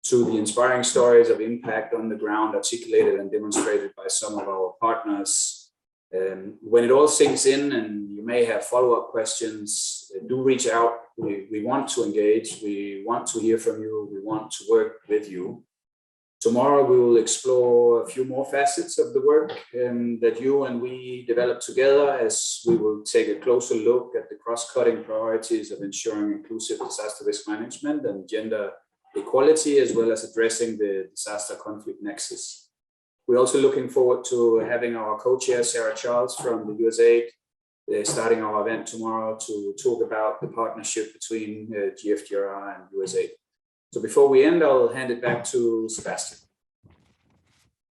to the inspiring stories of impact on the ground articulated and demonstrated by some of our partners. When it all sinks in and you may have follow-up questions, do reach out. We want to engage, we want to hear from you, we want to work with you. Tomorrow, we will explore a few more facets of the work that you and we develop together, as we will take a closer look at the cross-cutting priorities of ensuring inclusive disaster risk management and gender equality, as well as addressing the disaster conflict nexus. We're also looking forward to having our co-chair, Sarah Charles from the USAID, starting our event tomorrow to talk about the partnership between GFDRR and USAID. So before we end, I'll hand it back to Sebastian.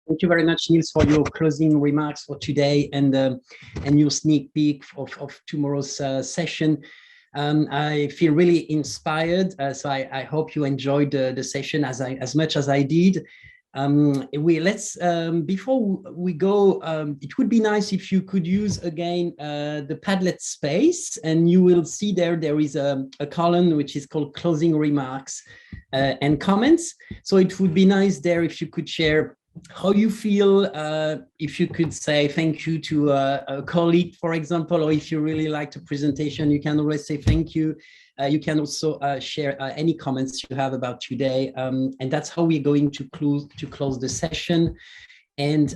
Thank you very much, Niels, for your closing remarks for today and your sneak peek of tomorrow's session. I feel really inspired, so I hope you enjoyed the session as much as I did. Before we go, it would be nice if you could use again the Padlet space, and you will see there is a column which is called closing remarks and comments. So it would be nice there if you could share how you feel, if you could say thank you to a colleague, for example, or if you really liked the presentation, you can always say thank you. You can also share any comments you have about today, and that's how we're going to close the session. And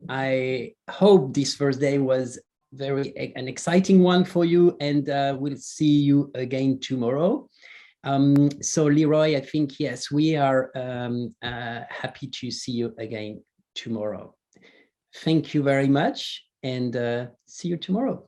I hope this first day was an exciting one for you, and we'll see you again tomorrow. So Leroy, I think, yes, we are happy to see you again tomorrow. Thank you very much, and see you tomorrow.